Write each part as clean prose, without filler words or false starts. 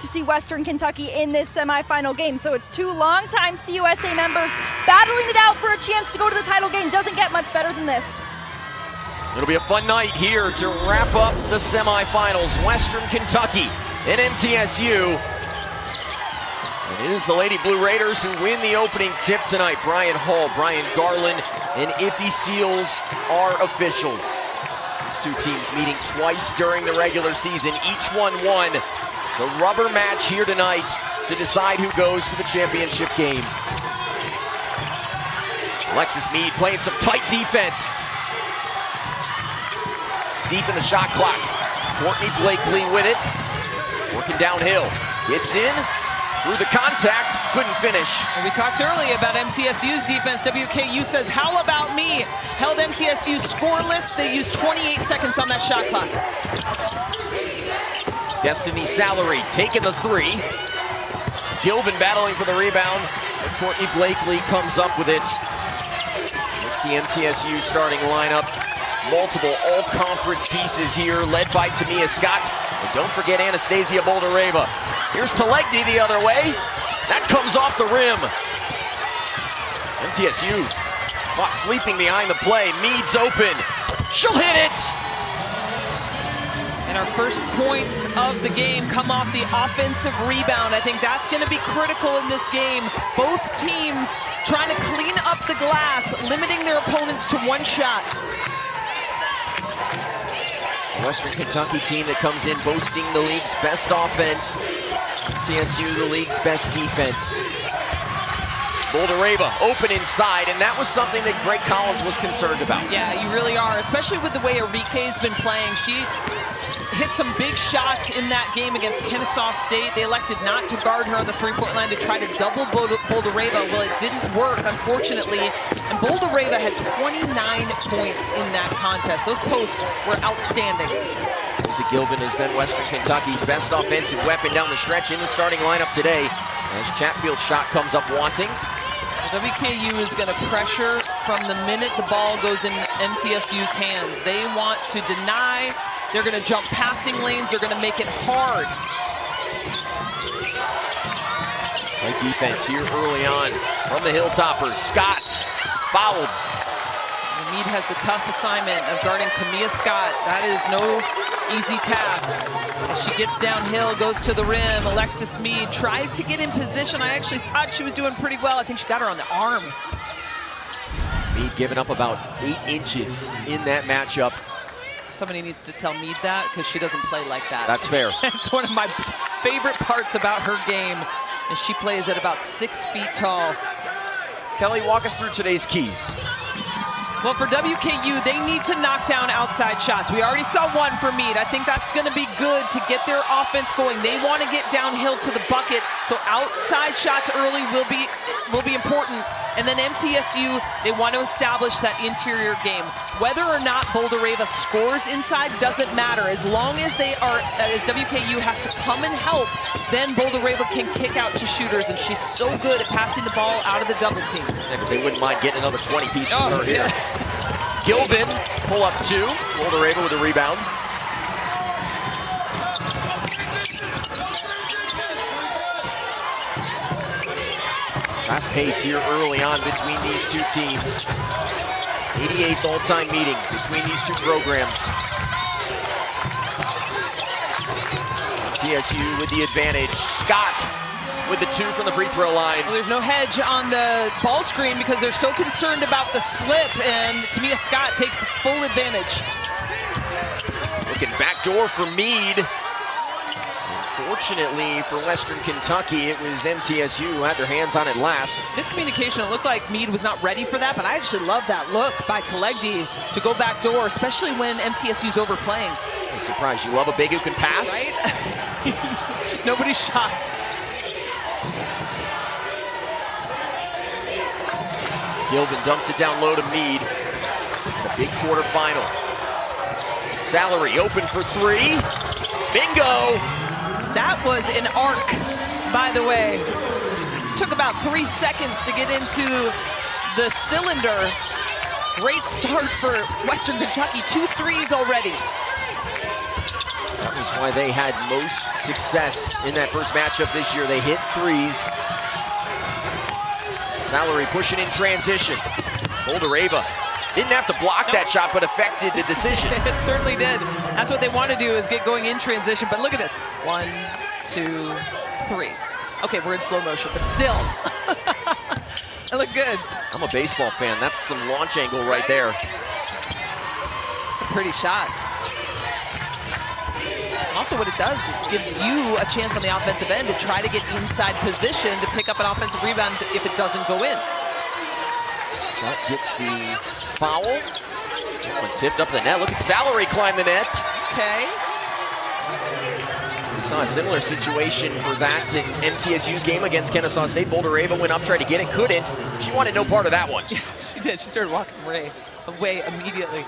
to see Western Kentucky in this semifinal game. So it's two longtime CUSA members battling it out for a chance to go to the title game. Doesn't get much better than this. It'll be a fun night here to wrap up the semifinals. Western Kentucky and MTSU. And it is the Lady Blue Raiders who win the opening tip tonight. Brian Hall, Brian Garland, and Iffy Seals are officials. These two teams meeting twice during the regular season. Each one won the rubber match here tonight to decide who goes to the championship game. Alexis Mead playing some tight defense. Deep in the shot clock. Courtney Blakely with it. Working downhill. Gets in. Through the contact, couldn't finish. And we talked earlier about MTSU's defense. WKU says, how about me? Held MTSU scoreless. They used 28 seconds on that shot clock. Destiny Salary taking the three. Gilvin battling for the rebound. And Courtney Blakely comes up with it. With the MTSU starting lineup. Multiple all-conference pieces here, led by Tamia Scott. And don't forget Anastasia Boldareva. Here's Talegdi the other way. That comes off the rim. MTSU caught sleeping behind the play. Mead's open. She'll hit it. And our first points of the game come off the offensive rebound. I think that's going to be critical in this game. Both teams trying to clean up the glass, limiting their opponents to one shot. Western Kentucky team that comes in boasting the league's best offense. TSU, the league's best defense. Boldareva open inside, and that was something that Greg Collins was concerned about. Yeah, you really are, especially with the way Enrique's been playing. She hit some big shots in that game against Kennesaw State. They elected not to guard her on the three-point line to try to double Boldareva. Well, it didn't work, unfortunately. And Boldareva had 29 points in that contest. Those posts were outstanding. Gilvin has been Western Kentucky's best offensive weapon down the stretch in the starting lineup today. As Chatfield's shot comes up wanting. WKU is going to pressure from the minute the ball goes in MTSU's hands. They want to deny. They're going to jump passing lanes. They're going to make it hard. Great defense here early on from the Hilltoppers. Scott fouled. And Mead has the tough assignment of guarding Tamia Scott. That is no easy task. As she gets downhill, goes to the rim. Alexis Mead tries to get in position. I actually thought she was doing pretty well. I think she got her on the arm. Mead giving up about 8 inches in that matchup. Somebody needs to tell Mead that, because she doesn't play like that. That's fair. It's one of my favorite parts about her game, and she plays at about 6 feet tall. Kelly, walk us through today's keys. Well, for WKU, they need to knock down outside shots. We already saw one for Mead. I think that's going to be good to get their offense going. They want to get downhill to the bucket, so outside shots early will be important. And then MTSU, they want to establish that interior game. Whether or not Boldareva scores inside doesn't matter. As long as as WKU has to come and help, then Boldareva can kick out to shooters, and she's so good at passing the ball out of the double team. Yeah, but they wouldn't mind getting another 20-piece from her here. Gilvin, pull up 2. Boldareva with a rebound. Fast pace here early on between these two teams. 88th all-time meeting between these two programs. TSU with the advantage. Scott with the 2 from the free throw line. Well, there's no hedge on the ball screen because they're so concerned about the slip, and Tamia Scott takes full advantage. Looking backdoor for Mead. Unfortunately for Western Kentucky, it was MTSU who had their hands on it last. Miscommunication, it looked like Mead was not ready for that, but I actually love that look by Talegdi to go backdoor, especially when MTSU's overplaying. I'm surprised. You love a big who can pass? Right? Nobody's shocked. Gilvin dumps it down low to Mead. The big quarterfinal. Salary open for 3. Bingo! That was an arc, by the way. Took about 3 seconds to get into the cylinder. Great start for Western Kentucky. 2 threes already. That was why they had most success in that first matchup this year. They hit threes. Salary pushing in transition. Boulder-Ava didn't have to block that shot, but affected the decision. It certainly did. That's what they want to do, is get going in transition. But look at this. 1, 2, 3. Okay, we're in slow motion, but still. It looked good. I'm a baseball fan. That's some launch angle right there. It's a pretty shot. Also, what it does, it gives you a chance on the offensive end to try to get inside position to pick up an offensive rebound if it doesn't go in. Scott gets the foul. That one tipped up the net. Look at Salary climb the net. Okay. We saw a similar situation for that in MTSU's game against Kennesaw State. Boulder-Ava went up, tried to get it, couldn't. She wanted no part of that one. Yeah, she did. She started walking away immediately.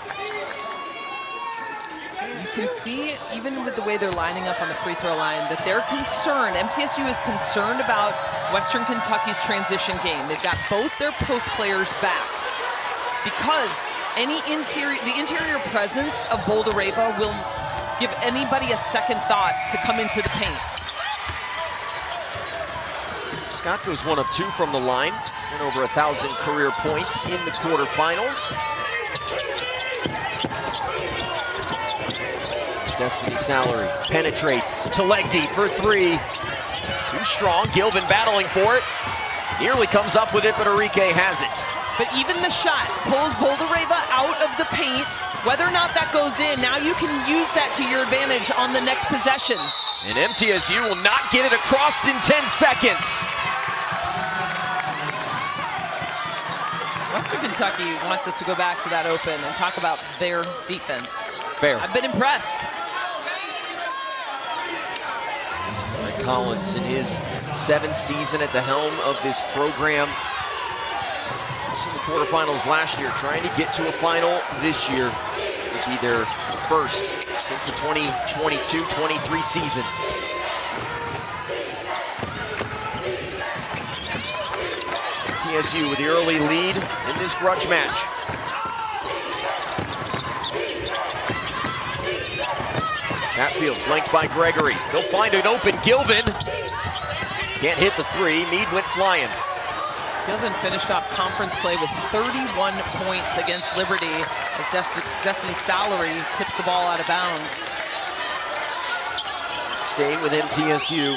You can see, even with the way they're lining up on the free throw line, that they're concerned. MTSU is concerned about Western Kentucky's transition game. They've got both their post players back because the interior presence of Boulder-Ava will give anybody a second thought to come into the paint. Scott goes 1 of 2 from the line, and over 1,000 career points in the quarterfinals. Destiny Salary penetrates to Legdy for 3. Too strong. Gilvin battling for it. Nearly comes up with it, but Enrique has it. But even the shot pulls Boulder-Ava out of the paint. Whether or not that goes in, now you can use that to your advantage on the next possession. And MTSU will not get it across in 10 seconds. Western Kentucky wants us to go back to that open and talk about their defense. Fair. I've been impressed. Mike Collins in his 7th season at the helm of this program. In the quarterfinals last year, trying to get to a final this year. Would be their first since the 2022-23 season. TSU with the early lead in this grudge match. Hatfield flanked by Gregory. They'll find an open Gilvin. Can't hit the 3. Meade went flying. Gilvin finished off conference play with 31 points against Liberty as Destiny Salary tips the ball out of bounds. Staying with MTSU.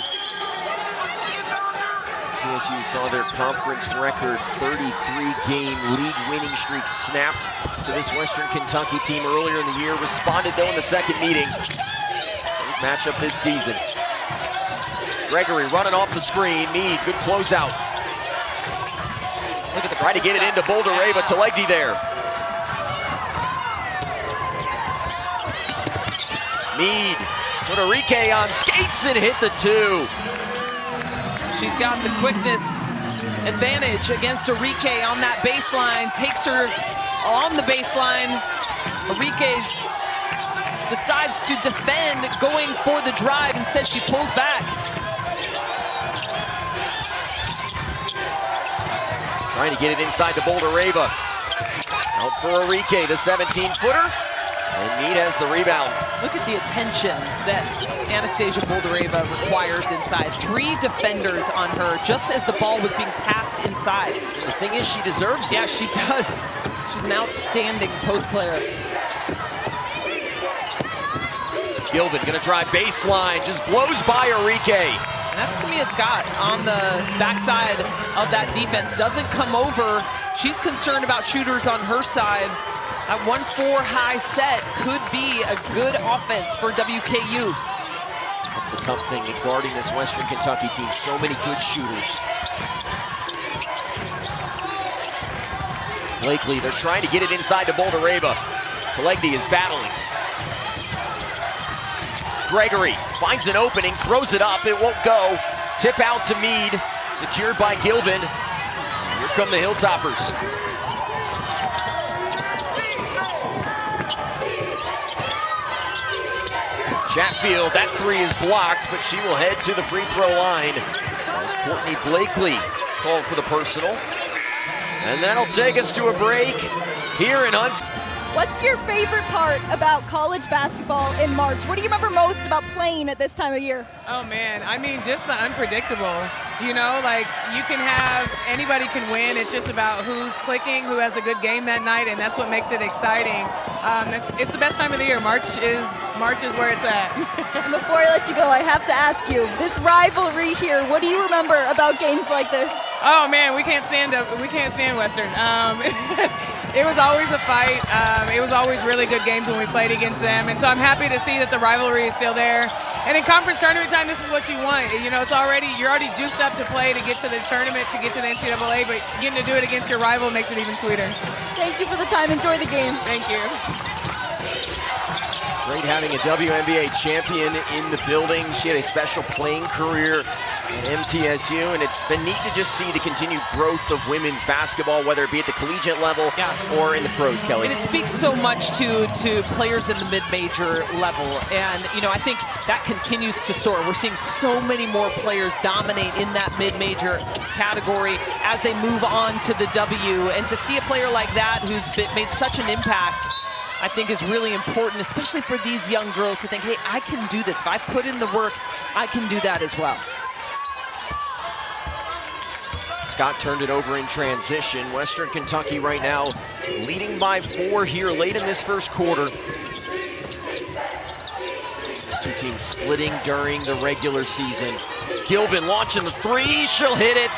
MTSU saw their conference record 33-game league winning streak snapped to this Western Kentucky team earlier in the year. Responded though in the second meeting. Matchup this season. Gregory running off the screen. Meade, good closeout. Look at the try to get it into Boulder-Ava to Legdy there. Meade put Enrique on skates and hit the 2. She's got the quickness advantage against Enrique on that baseline. Takes her on the baseline. Enrique decides to defend, going for the drive, and says she pulls back. Trying to get it inside to Boulder-Ava. Out for Enrique, the 17-footer. And Meade has the rebound. Look at the attention that Anastasia Boulder-Ava requires inside. 3 defenders on her just as the ball was being passed inside. And the thing is, she deserves it. Yeah, she does. She's an outstanding post player. Gilvin gonna drive baseline, just blows by Enrique. And that's Tamia Scott on the backside of that defense. Doesn't come over. She's concerned about shooters on her side. That 1-4 high set could be a good offense for WKU. That's the tough thing in guarding this Western Kentucky team. So many good shooters. Blakely, they're trying to get it inside to Boulder-Ava. Legdy is battling. Gregory finds an opening, throws it up, it won't go. Tip out to Meade, secured by Gilvin. Here come the Hilltoppers. Chatfield, that 3 is blocked, but she will head to the free throw line. As Courtney Blakely called for the personal. And that'll take us to a break here in Huntsville. What's your favorite part about college basketball in March? What do you remember most about playing at this time of year? Oh man, I mean, just the unpredictable. You know, like you can have, anybody can win. It's just about who's clicking, who has a good game that night, and that's what makes it exciting. It's the best time of the year. March is where it's at. And before I let you go, I have to ask you, this rivalry here, what do you remember about games like this? Oh man, we can't stand Western. It was always a fight. It was always really good games when we played against them, and so I'm happy to see that the rivalry is still there. And in conference tournament time, this is what you want. You know, you're already juiced up to play to get to the tournament, to get to the NCAA, but getting to do it against your rival makes it even sweeter. Thank you for the time. Enjoy the game. Thank you. Great having a WNBA champion in the building. She had a special playing career at MTSU, and it's been neat to just see the continued growth of women's basketball, whether it be at the collegiate level or in the pros, Kelly. And it speaks so much to players in the mid-major level, and you know, I think that continues to soar. We're seeing so many more players dominate in that mid-major category as they move on to the W, and to see a player like that who's made such an impact, I think is really important, especially for these young girls to think, hey, I can do this. If I put in the work, I can do that as well. Scott turned it over in transition. Western Kentucky right now leading by 4 here late in this first quarter. These two teams splitting during the regular season. Gilvin launching the three, she'll hit it.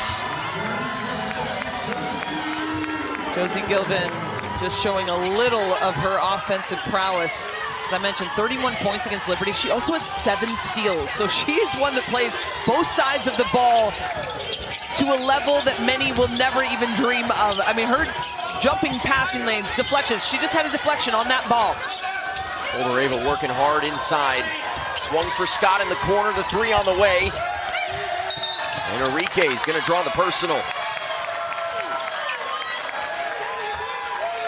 Josie Gilvin just showing a little of her offensive prowess. As I mentioned, 31 points against Liberty. She also had 7 steals. So she's one that plays both sides of the ball to a level that many will never even dream of. I mean, her jumping passing lanes, deflections. She just had a deflection on that ball. Oldereva working hard inside. Swung for Scott in the corner, the three on the way. And Enrique is gonna draw the personal.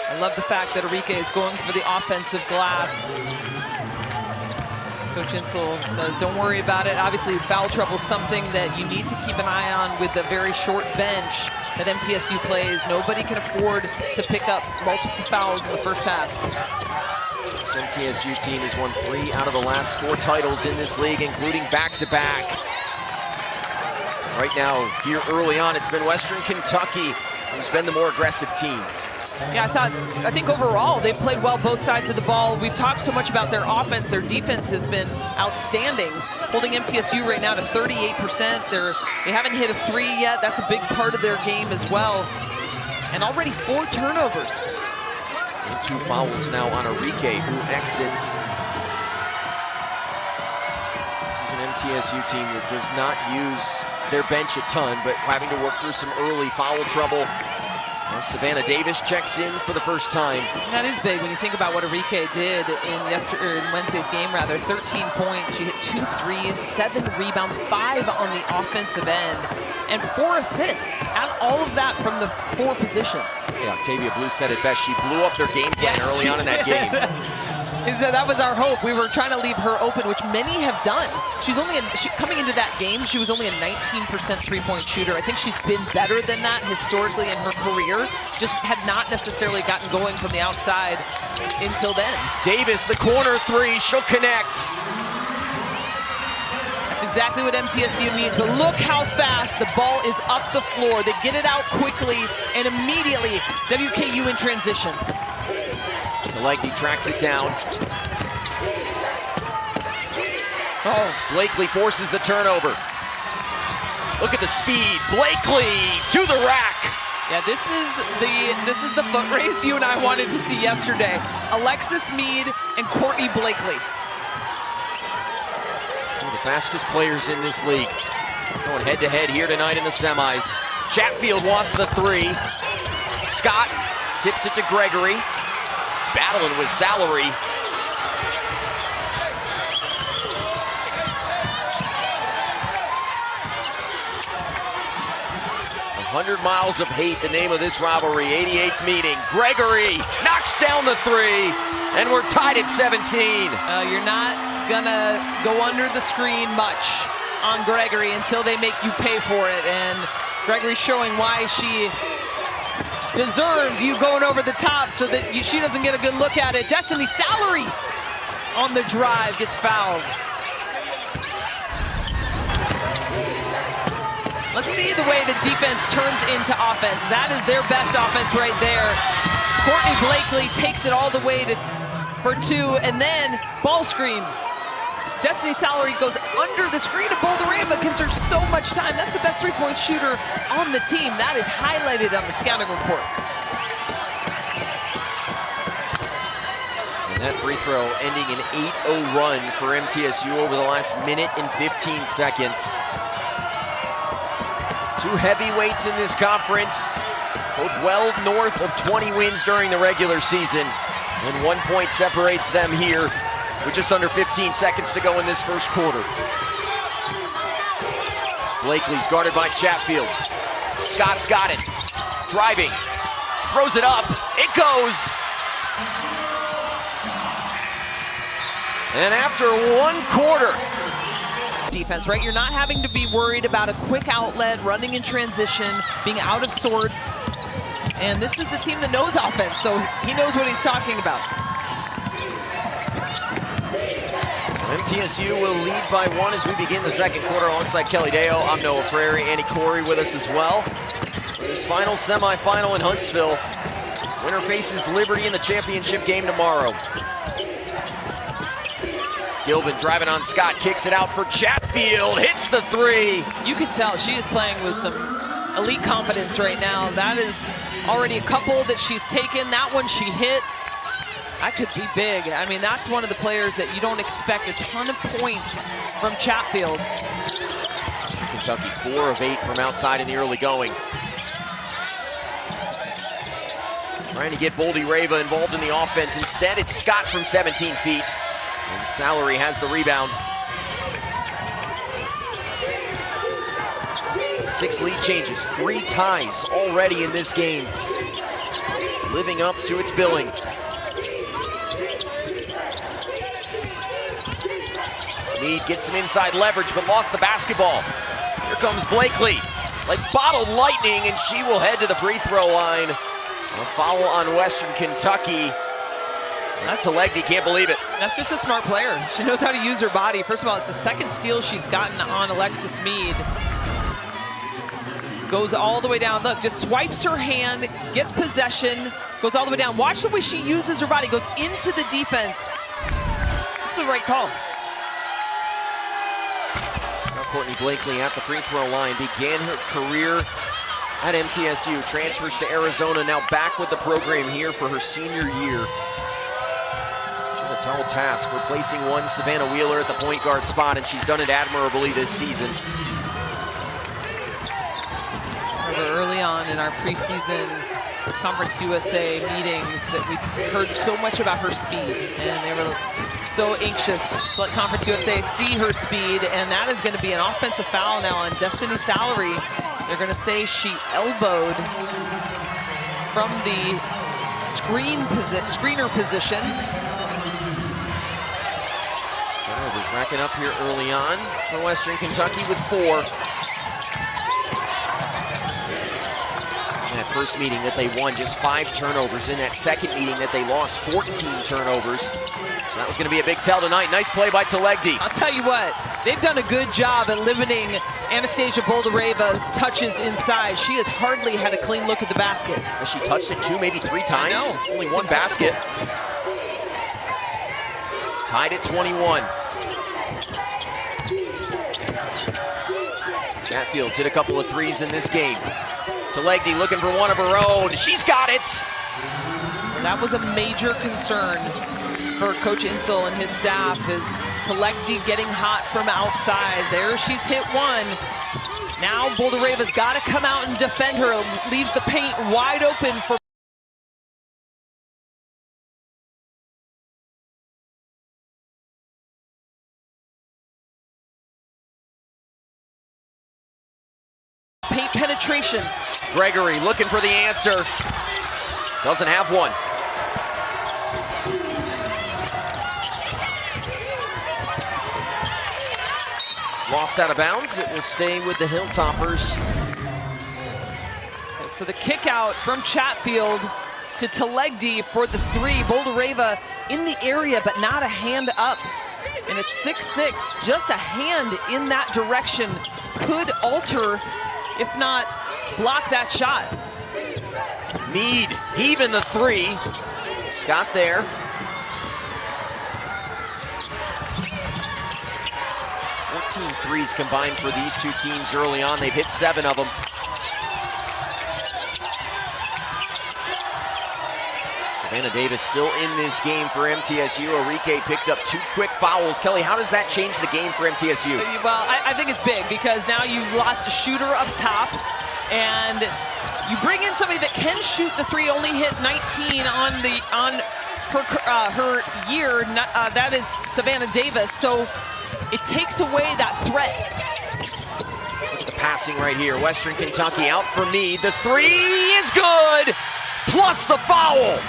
I love the fact that Enrique is going for the offensive glass. Coach Insel says, don't worry about it. Obviously, foul trouble is something that you need to keep an eye on with the very short bench that MTSU plays. Nobody can afford to pick up multiple fouls in the first half. This MTSU team has won 3 out of the last 4 titles in this league, including back-to-back. Right now, here early on, it's been Western Kentucky who's been the more aggressive team. Yeah, I think overall they've played well both sides of the ball. We've talked so much about their offense. Their defense has been outstanding, holding MTSU right now to 38%. They haven't hit a 3 yet. That's a big part of their game as well. And already 4 turnovers. And 2 fouls now on Enrique, who exits. This is an MTSU team that does not use their bench a ton, but having to work through some early foul trouble. As Savannah Davis checks in for the first time. That is big when you think about what Enrique did in Wednesday's game, 13 points. She hit 2 threes, 7 rebounds, 5 on the offensive end, and 4 assists. And all of that from the 4 position. Yeah, Octavia Blue said it best. She blew up their game plan early on in that game. That was our hope. We were trying to leave her open, which many have done. Coming into that game, she was only a 19% three-point shooter. I think she's been better than that historically in her career. Just had not necessarily gotten going from the outside until then. Davis, the corner 3, she'll connect. That's exactly what MTSU means, but look how fast the ball is up the floor. They get it out quickly, and immediately WKU in transition. Legny tracks it down. Oh, Blakely forces the turnover. Look at the speed. Blakely to the rack. Yeah, this is the foot race you and I wanted to see yesterday. Alexis Mead and Courtney Blakely. One of the fastest players in this league. Going head-to-head here tonight in the semis. Chatfield wants the 3. Scott tips it to Gregory. Battling with Salary. 100 miles of hate, the name of this rivalry. 88th meeting. Gregory knocks down the 3, and we're tied at 17. You're not gonna go under the screen much on Gregory until they make you pay for it, and Gregory's showing why she deserved you going over the top so that she doesn't get a good look at it. Destiny Salary on the drive gets fouled. Let's see the way the defense turns into offense. That is their best offense right there. Courtney Blakely takes it all the way for two, and then ball screen. Destiny Salary goes under the screen of Boulderama, gives her so much time. That's the best three-point shooter on the team. That is highlighted on the scouting report. And that free throw ending an 8-0 run for MTSU over the last minute and 15 seconds. Two heavyweights in this conference, both well north of 20 wins during the regular season. And 1 point separates them here with just under 15 seconds to go in this first quarter. Blakely's guarded by Chatfield. Scott's got it. Driving. Throws it up. It goes. And after 1 quarter, defense, right? You're not having to be worried about a quick outlet, running in transition, being out of sorts. And this is a team that knows offense, so he knows what he's talking about. MTSU will lead by 1 as we begin the second quarter alongside Kelly Deo. I'm Noah Prairie, Andy Corey with us as well. For this final semifinal in Huntsville, winner faces Liberty in the championship game tomorrow. Gilbin driving on Scott, kicks it out for Chatfield, hits the three. You can tell she is playing with some elite confidence right now. That is already a couple that she's taken. That one she hit. That could be big. I mean, that's one of the players that you don't expect a ton of points from Chatfield. Kentucky 4 of 8 from outside in the early going. Trying to get Boulderama involved in the offense. Instead, it's Scott from 17 feet. And Salary has the rebound. 6 lead changes, 3 ties already in this game. Living up to its billing. Meade gets some inside leverage, but lost the basketball. Here comes Blakely, like bottled lightning, and she will head to the free throw line. A foul on Western Kentucky. Not Telegdi, can't believe it. That's just a smart player. She knows how to use her body. First of all, it's the second steal she's gotten on Alexis Meade. Goes all the way down. Look, just swipes her hand, gets possession, goes all the way down. Watch the way she uses her body, goes into the defense. This is the right call. Now Courtney Blakely at the free throw line. Began her career at MTSU, transfers to Arizona, now back with the program here for her senior year. A tall task, replacing one Savannah Wheeler at the point guard spot, and she's done it admirably this season. Early on in our preseason Conference USA meetings that we heard so much about her speed, and they were so anxious to let Conference USA see her speed, and that is going to be an offensive foul now on Destiny Salary. They're going to say she elbowed from the screener position. Turnovers racking up here early on for Western Kentucky with 4. In that first meeting that they won, just 5 turnovers. In that second meeting that they lost, 14 turnovers. So that was going to be a big tell tonight. Nice play by Telegdi. I'll tell you what, they've done a good job at limiting Anastasia Boulderama's touches inside. She has hardly had a clean look at the basket. Has she touched it 2, maybe 3 times? Only 1 basket. Tied at 21. Chatfield hit a couple of 3s in this game. Telegdi looking for one of her own. She's got it. That was a major concern for Coach Insel and his staff, is Telegdi getting hot from outside. There she's hit 1. Now Boulderama's got to come out and defend her. Leaves the paint wide open for paint penetration. Gregory looking for the answer. Doesn't have one. Lost out of bounds. It will stay with the Hilltoppers. So the kick out from Chatfield to Telegdi for the three. Boldareva in the area, but not a hand up. And it's 6-6. Just a hand in that direction could alter, if not block that shot. Mead heaving the three. Scott there. Threes combined for these two teams early on. They've hit 7 of them. Savannah Davis still in this game for MTSU. Enrique picked up 2 quick fouls. Kelly, how does that change the game for MTSU? Well, I think it's big because now you've lost a shooter up top, and you bring in somebody that can shoot the three. Only hit 19 on her year. That is Savannah Davis. So it takes away that threat. Look at the passing right here. Western Kentucky out for Mead. The three is good, plus the foul.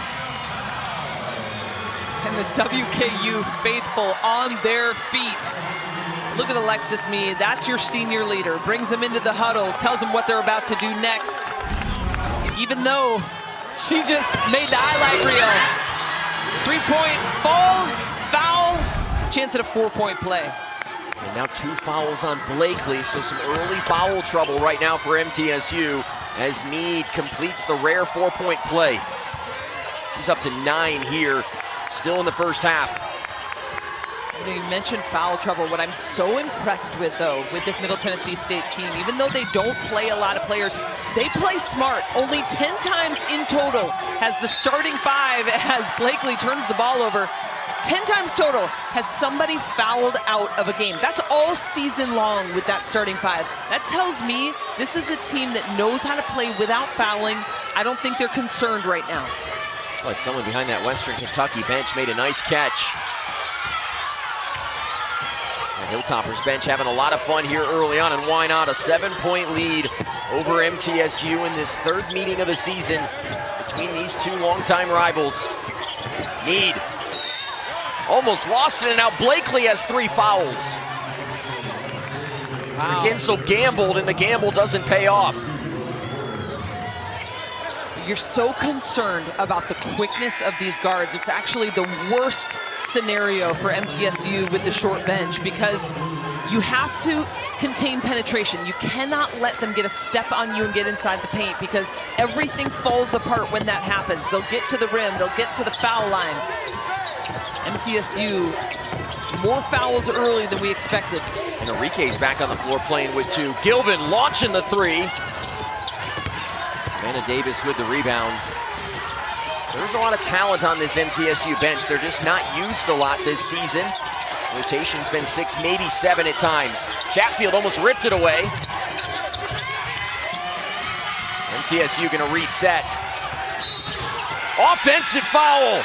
And the WKU faithful on their feet. Look at Alexis Mead. That's your senior leader. Brings them into the huddle, tells them what they're about to do next. Even though she just made the highlight reel. 3-point falls, foul, chance at a 4-point play. And now 2 fouls on Blakely, so some early foul trouble right now for MTSU as Mead completes the rare 4-point play. She's up to 9 here, still in the first half. You mentioned foul trouble. What I'm so impressed with, though, with this Middle Tennessee State team, even though they don't play a lot of players, they play smart. Only 10 times in total has the starting 5, as Blakely turns the ball over, 10 times total has somebody fouled out of a game. That's all season long with that starting 5. That tells me this is a team that knows how to play without fouling. I don't think they're concerned right now. Like someone behind that Western Kentucky bench made a nice catch. The Hilltoppers bench having a lot of fun here early on, and why not? A 7-point lead over MTSU in this 3rd meeting of the season between these 2 longtime rivals. Mead almost lost it, and now Blakely has 3 fouls. Wow. Ginsel gambled, and the gamble doesn't pay off. You're so concerned about the quickness of these guards. It's actually the worst scenario for MTSU with the short bench because you have to contain penetration. You cannot let them get a step on you and get inside the paint because everything falls apart when that happens. They'll get to the rim, they'll get to the foul line. MTSU, more fouls early than we expected. And Enrique's back on the floor playing with 2. Gilvin launching the 3. Savannah Davis with the rebound. There's a lot of talent on this MTSU bench. They're just not used a lot this season. Rotation's been 6, maybe 7 at times. Chatfield almost ripped it away. MTSU gonna reset. Offensive foul.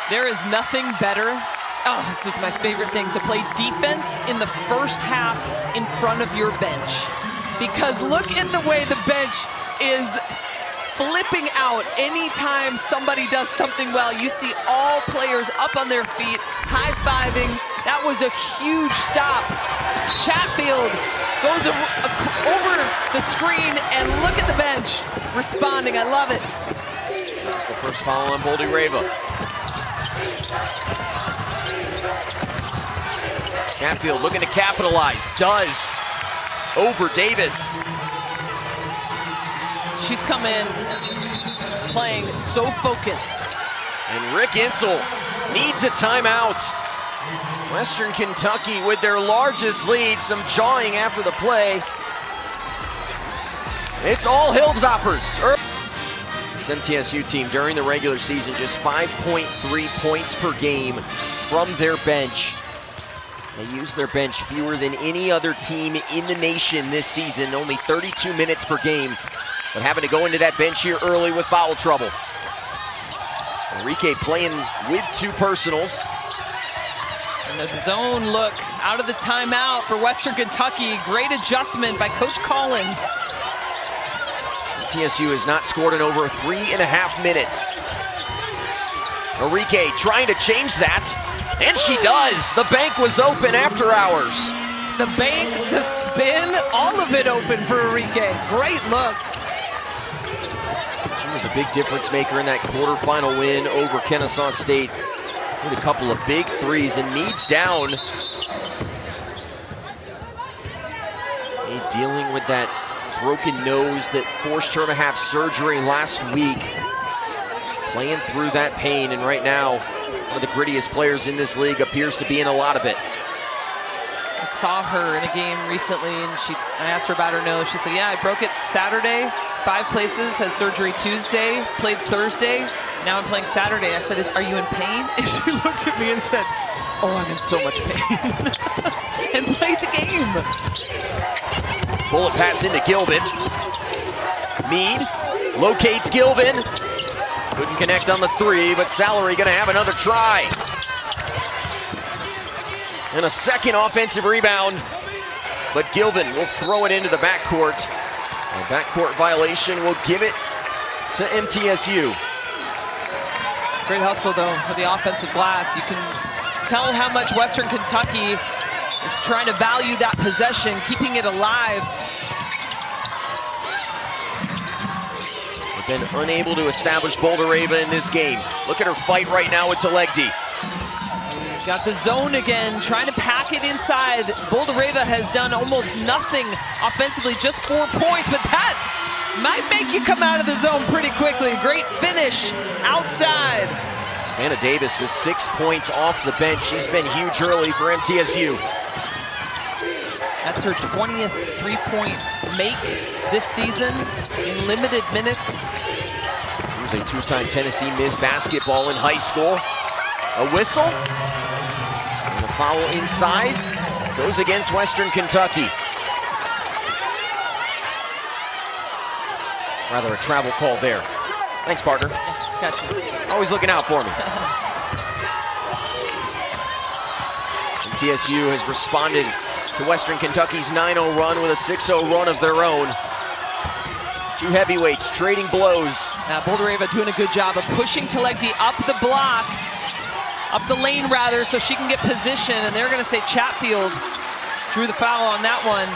There is nothing better. Oh, this was my favorite thing, to play defense in the first half in front of your bench. Because look at the way the bench is flipping out anytime somebody does something well. You see all players up on their feet, high-fiving. That was a huge stop. Chatfield goes over the screen, and look at the bench responding. I love it. That's the first foul on Boldareva. Chatfield looking to capitalize, does, over Davis. She's come in playing so focused. And Rick Insel needs a timeout. Western Kentucky with their largest lead, some jawing after the play. It's all Hilltoppers. This MTSU team during the regular season just 5.3 points per game from their bench. They use their bench fewer than any other team in the nation this season, only 32 minutes per game, but having to go into that bench here early with foul trouble. Enrique playing with 2 personals. And the zone look out of the timeout for Western Kentucky. Great adjustment by Coach Collins. TSU has not scored in over 3.5 minutes. Enrique trying to change that, and she does. The bank was open after hours. The bank, the spin, all of it open for Enrique. Great look. was a big difference maker in that quarterfinal win over Kennesaw State. With a couple of big threes, and Mead's down. Mead dealing with that broken nose that forced her to have surgery last week. Playing through that pain, and right now, one of the grittiest players in this league appears to be in a lot of it. I saw her in a game recently, and I asked her about her nose. She said, yeah, I broke it Saturday, 5 places, had surgery Tuesday, played Thursday, now I'm playing Saturday. I said, are you in pain? And she looked at me and said, oh, I'm in so much pain. And played the game. Bullet pass into Gilvin. Mead locates Gilvin. Couldn't connect on the 3, but Salary gonna have another try. And a second offensive rebound, but Gilvin will throw it into the backcourt. A backcourt violation will give it to MTSU. Great hustle, though, for the offensive glass. You can tell how much Western Kentucky is trying to value that possession, keeping it alive. They've been unable to establish Boulder Ava in this game. Look at her fight right now with Telegdi. Got the zone again, trying to pack it inside. Boulder Ava has done almost nothing offensively, just 4 points, but that might make you come out of the zone pretty quickly. Great finish outside. Anna Davis with 6 points off the bench. She's been huge early for MTSU. That's her 20th three-point make this season in limited minutes. She was a 2-time Tennessee Miss Basketball in high school. A whistle. And a foul inside. Goes against Western Kentucky. Rather a travel call there. Thanks, partner. Gotcha. Always looking out for me. MTSU has responded to Western Kentucky's 9-0 run with a 6-0 run of their own. Two heavyweights trading blows. Now Boulder Ava doing a good job of pushing Telegdi up the block, up the lane rather, so she can get position, and they're gonna say Chatfield drew the foul on that one.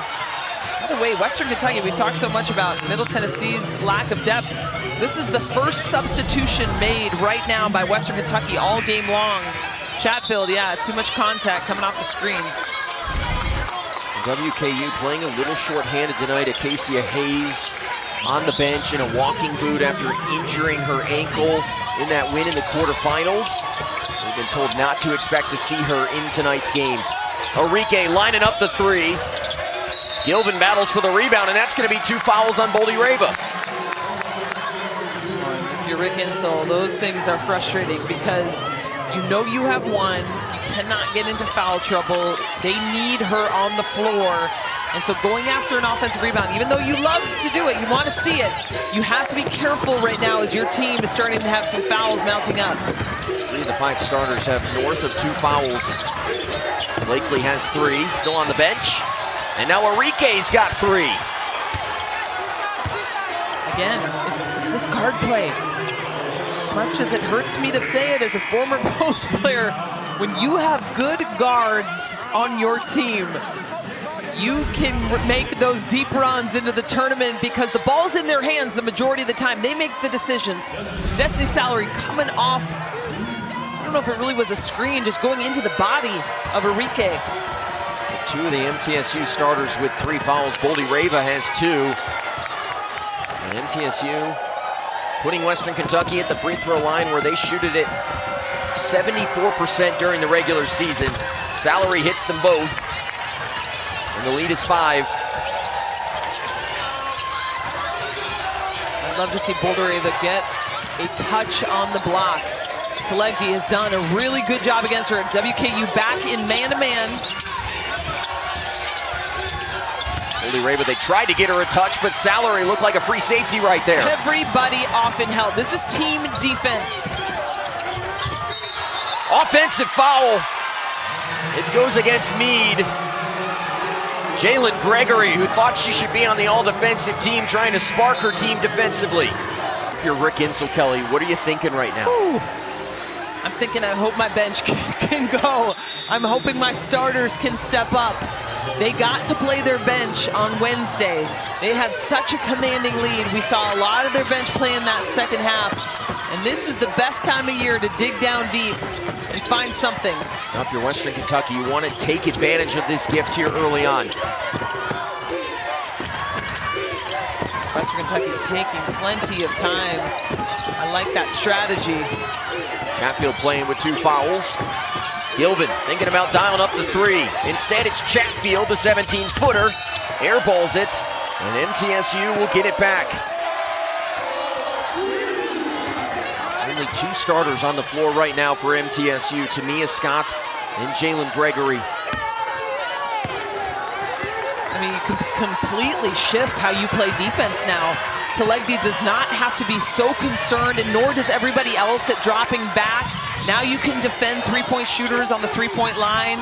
By the way, Western Kentucky, we talked so much about Middle Tennessee's lack of depth. This is the first substitution made right now by Western Kentucky all game long. Chatfield, yeah, too much contact coming off the screen. WKU playing a little short-handed tonight. Acacia Hayes on the bench in a walking boot after injuring her ankle in that win in the quarterfinals. We've been told not to expect to see her in tonight's game. Enrique lining up the 3. Gilvin battles for the rebound, and that's going to be 2 fouls on Boulder Ava. If you're Rick Insell, those things are frustrating because you know you have one. You cannot get into foul trouble. They need her on the floor. And so going after an offensive rebound, even though you love to do it, you want to see it, you have to be careful right now as your team is starting to have some fouls mounting up. 3 of the 5 starters have north of 2 fouls. Blakely has 3, still on the bench. And now Enrique's got 3. Again, it's this guard play. As much as it hurts me to say it as a former post player, when you have good guards on your team, you can make those deep runs into the tournament because the ball's in their hands the majority of the time. They make the decisions. Destiny Salary coming off, I don't know if it really was a screen, just going into the body of Enrique. 2 of the MTSU starters with 3 fouls. Boulder Ava has 2. And MTSU putting Western Kentucky at the free throw line where they shoot it at 74% during the regular season. Salary hits them both. And the lead is 5. I'd love to see Boulder Ava get a touch on the block. Telegdi has done a really good job against her. WKU back in man-to-man. Boulder Ava, they tried to get her a touch, but Salary looked like a free safety right there. Everybody off in help. This is team defense. Offensive foul. It goes against Mead. Jalen Gregory, who thought she should be on the all-defensive team, trying to spark her team defensively. If you're Rick Insell, Kelly, what are you thinking right now? Ooh. I'm thinking I hope my bench can go. I'm hoping my starters can step up. They got to play their bench on Wednesday. They had such a commanding lead. We saw a lot of their bench play in that second half. And this is the best time of year to dig down deep and find something. Now, if you're Western Kentucky, you want to take advantage of this gift here early on. Western Kentucky taking plenty of time. I like that strategy. Chatfield playing with 2 fouls. Gilvin thinking about dialing up the 3. Instead, it's Chatfield, the 17-footer. Airballs it, and MTSU will get it back. Only 2 starters on the floor right now for MTSU. Tamia Scott and Jalen Gregory. I mean, you can completely shift how you play defense now. Talegdi does not have to be so concerned, and nor does everybody else at dropping back. Now you can defend 3-point shooters on the 3-point line.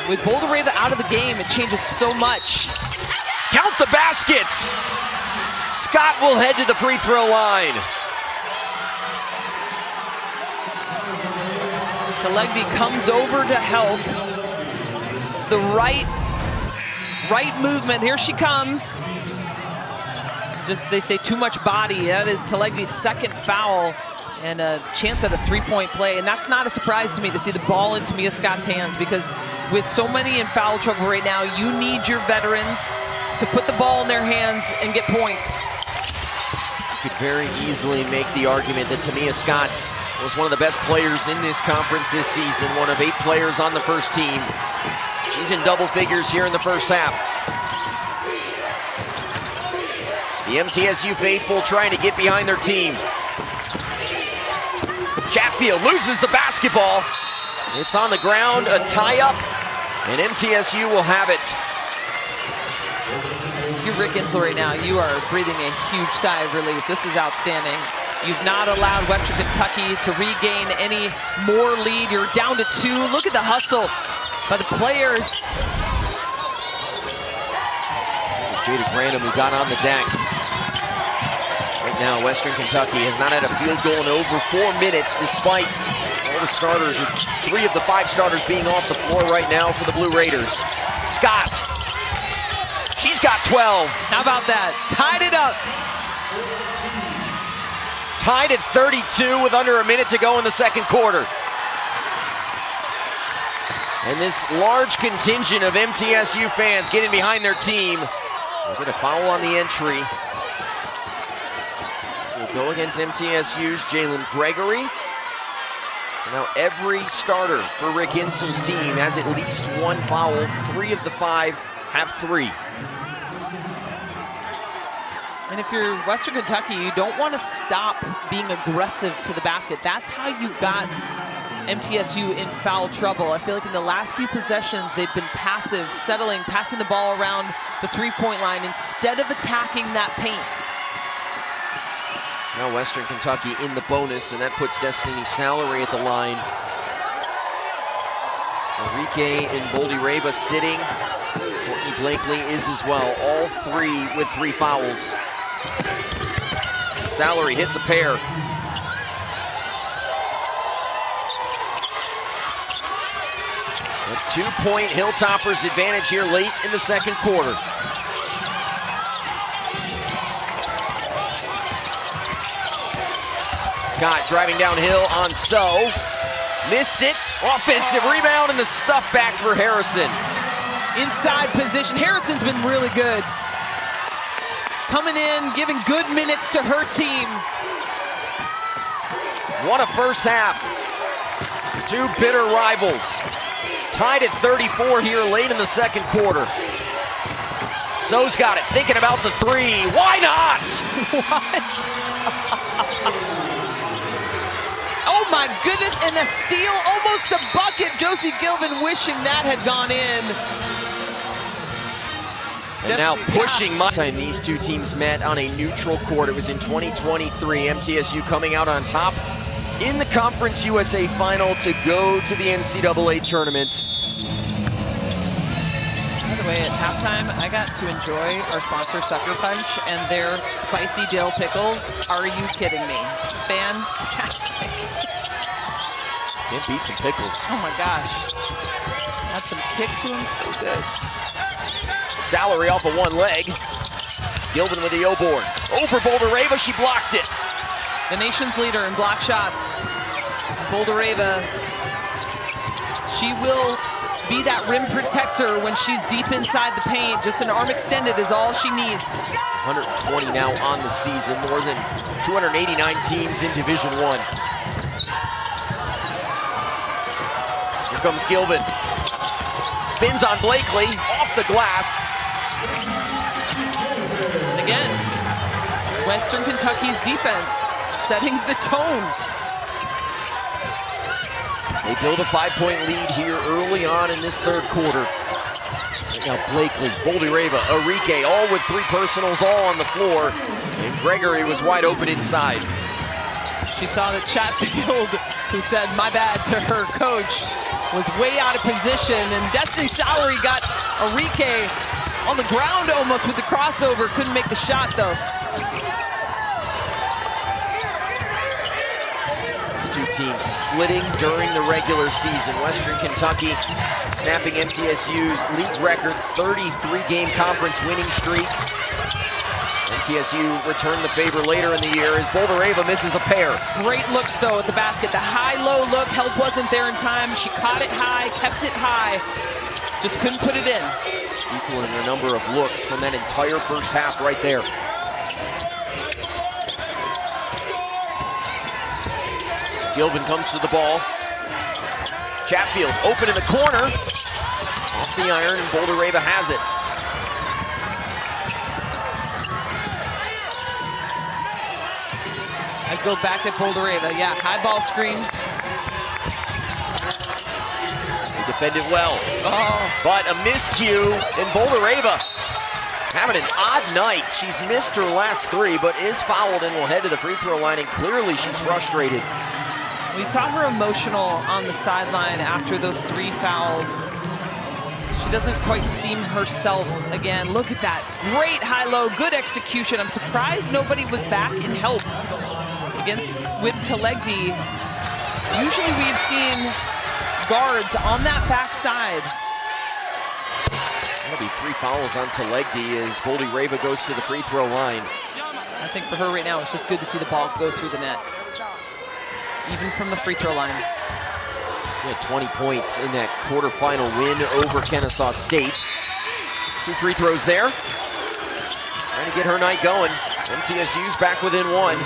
With Boulder Rava out of the game, it changes so much. Count the basket! Scott will head to the free throw line. Talegdi comes over to help. It's the right movement. Here she comes. Just, they say too much body. That is Talegdi's second foul and a chance at a 3-point play. And that's not a surprise to me to see the ball in Tamia Scott's hands, because with so many in foul trouble right now, you need your veterans to put the ball in their hands and get points. You could very easily make the argument that Tamia Scott was one of the best players in this conference this season, one of 8 players on the first team. She's in double figures here in the first half. The MTSU faithful trying to get behind their team. Chatfield loses the basketball. It's on the ground, a tie-up, and MTSU will have it. You're Rick Insel right now. You are breathing a huge sigh of relief. This is outstanding. You've not allowed Western Kentucky to regain any more lead. You're down to 2. Look at the hustle by the players. Jada Grandham, who got on the deck. Right now, Western Kentucky has not had a field goal in over 4 minutes, despite all the starters, 3 of the 5 starters being off the floor right now for the Blue Raiders. Scott, she's got 12. How about that? Tied it up. Tied at 32 with under a minute to go in the second quarter. And this large contingent of MTSU fans getting behind their team. We'll get a foul on the entry. We'll go against MTSU's Jalen Gregory. So now every starter for Rick Insel's team has at least 1 foul. 3 of the 5 have 3. And if you're Western Kentucky, you don't want to stop being aggressive to the basket. That's how you got MTSU in foul trouble. I feel like in the last few possessions, they've been passive, settling, passing the ball around the 3-point line instead of attacking that paint. Now Western Kentucky in the bonus, and that puts Destiny Salary at the line. Enrique and Boldy Reba sitting. Courtney Blakely is as well. All 3 with 3 fouls. Salary hits a pair. A 2-point Hilltoppers advantage here late in the second quarter. Scott driving downhill on So. Missed it. Offensive rebound and the stuff back for Harrison. Inside position. Harrison's been really good. Coming in, giving good minutes to her team. What a first half. 2 bitter rivals. Tied at 34 here late in the second quarter. So's got it, thinking about the 3. Why not? What? Oh my goodness, and a steal, almost a bucket. Josie Gilvin wishing that had gone in. And now pushing much. Time these 2 teams met on a neutral court. It was in 2023. MTSU coming out on top in the Conference USA Final to go to the NCAA tournament. By the way, at halftime, I got to enjoy our sponsor, Sucker Punch, and their spicy dill pickles. Are you kidding me? Fantastic. Can't beat some pickles. Oh my gosh. That's some kick to him, so good. Salary off of one leg. Gilvin with the O-board. Over Bouldereva, she blocked it. The nation's leader in block shots. Bouldereva, she will be that rim protector when she's deep inside the paint. Just an arm extended is all she needs. 120 now on the season, more than 289 teams in Division I. Here comes Gilvin. Spins on Blakely, off the glass. And again, Western Kentucky's defense setting the tone. They build a 5-point lead here early on in this third quarter. Now Blakely, Bouldereva, Arike, all with 3 personals, all on the floor. And Gregory was wide open inside. She saw that Chatfield, who said "my bad" to her coach, was way out of position, and Destiny Salary got Arike on the ground almost with the crossover. Couldn't make the shot though. Two teams splitting during the regular season. Western Kentucky snapping MTSU's league record 33-game conference winning streak. MTSU returned the favor later in the year as Bouldereva misses a pair. Great looks though at the basket. The high-low look, help wasn't there in time. She caught it high, kept it high, just couldn't put it in. Equaling the number of looks from that entire first half right there. Gilvin comes to the ball. Chatfield open in the corner. Off the iron, and Bouldereva has it. I'd go back at Bouldereva. Yeah, high ball screen. They defended well. Oh. But a miscue, and Bouldereva having an odd night. She's missed her last 3, but is fouled and will head to the free throw line, and clearly she's frustrated. We saw her emotional on the sideline after those 3 fouls. She doesn't quite seem herself again. Look at that, great high-low, good execution. I'm surprised nobody was back in help with Telegdi. Usually we've seen guards on that backside. That'll be 3 fouls on Telegdi as Bouldereva goes to the free throw line. I think for her right now, it's just good to see the ball go through the net, even from the free throw line. She had 20 points in that quarterfinal win over Kennesaw State. 2 free throws there. Trying to get her night going. MTSU's back within 1.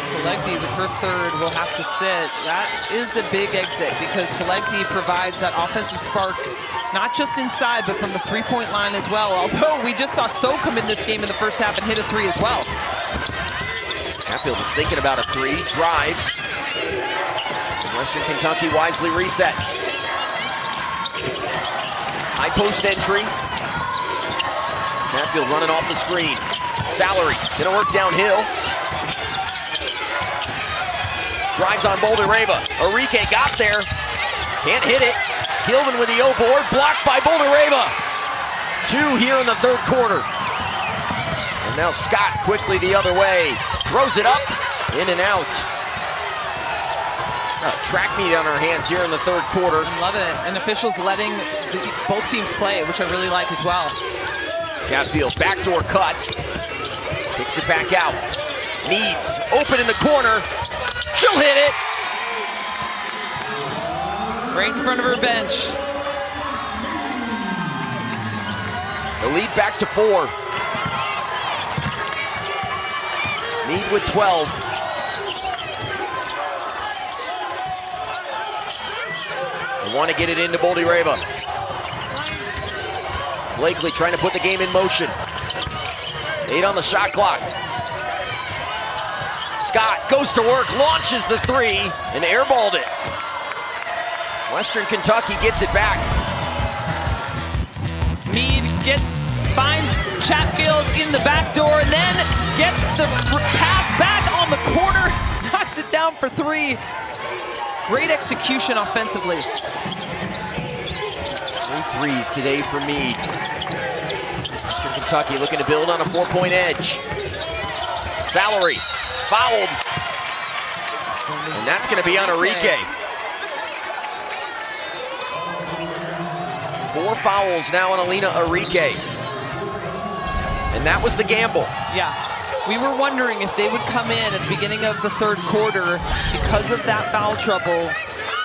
Telegdi with her third will have to sit. That is a big exit because Telegdi provides that offensive spark, not just inside, but from the 3-point line as well. Although we just saw So come in this game in the first half and hit a 3 as well. Chatfield is thinking about a 3, drives. And Western Kentucky wisely resets. High post entry. Chatfield running off the screen. Salary, gonna work downhill. Drives on Bouldereva. Arike got there. Can't hit it. Gilvin with the O-board, blocked by Bouldereva. 2 here in the third quarter. And now Scott quickly the other way. Throws it up, in and out. Track meet on our hands here in the third quarter. I'm loving it. And officials letting both teams play, which I really like as well. Chatfield, backdoor cut. Kicks it back out. Meads, open in the corner. She'll hit it. Right in front of her bench. The lead back to 4. Mead with 12. They want to get it into Bouldereva. Blakely trying to put the game in motion. 8 on the shot clock. Scott goes to work, launches the 3, and airballed it. Western Kentucky gets it back. Mead finds Chatfield in the back door, and then gets the pass back on the corner, knocks it down for 3. Great execution offensively. 3 threes today for Mead. Western Kentucky looking to build on a 4-point edge. Salary, fouled. And that's gonna be on Arike. 4 fouls now on Alina Enrique. And that was the gamble. Yeah. We were wondering if they would come in at the beginning of the third quarter because of that foul trouble.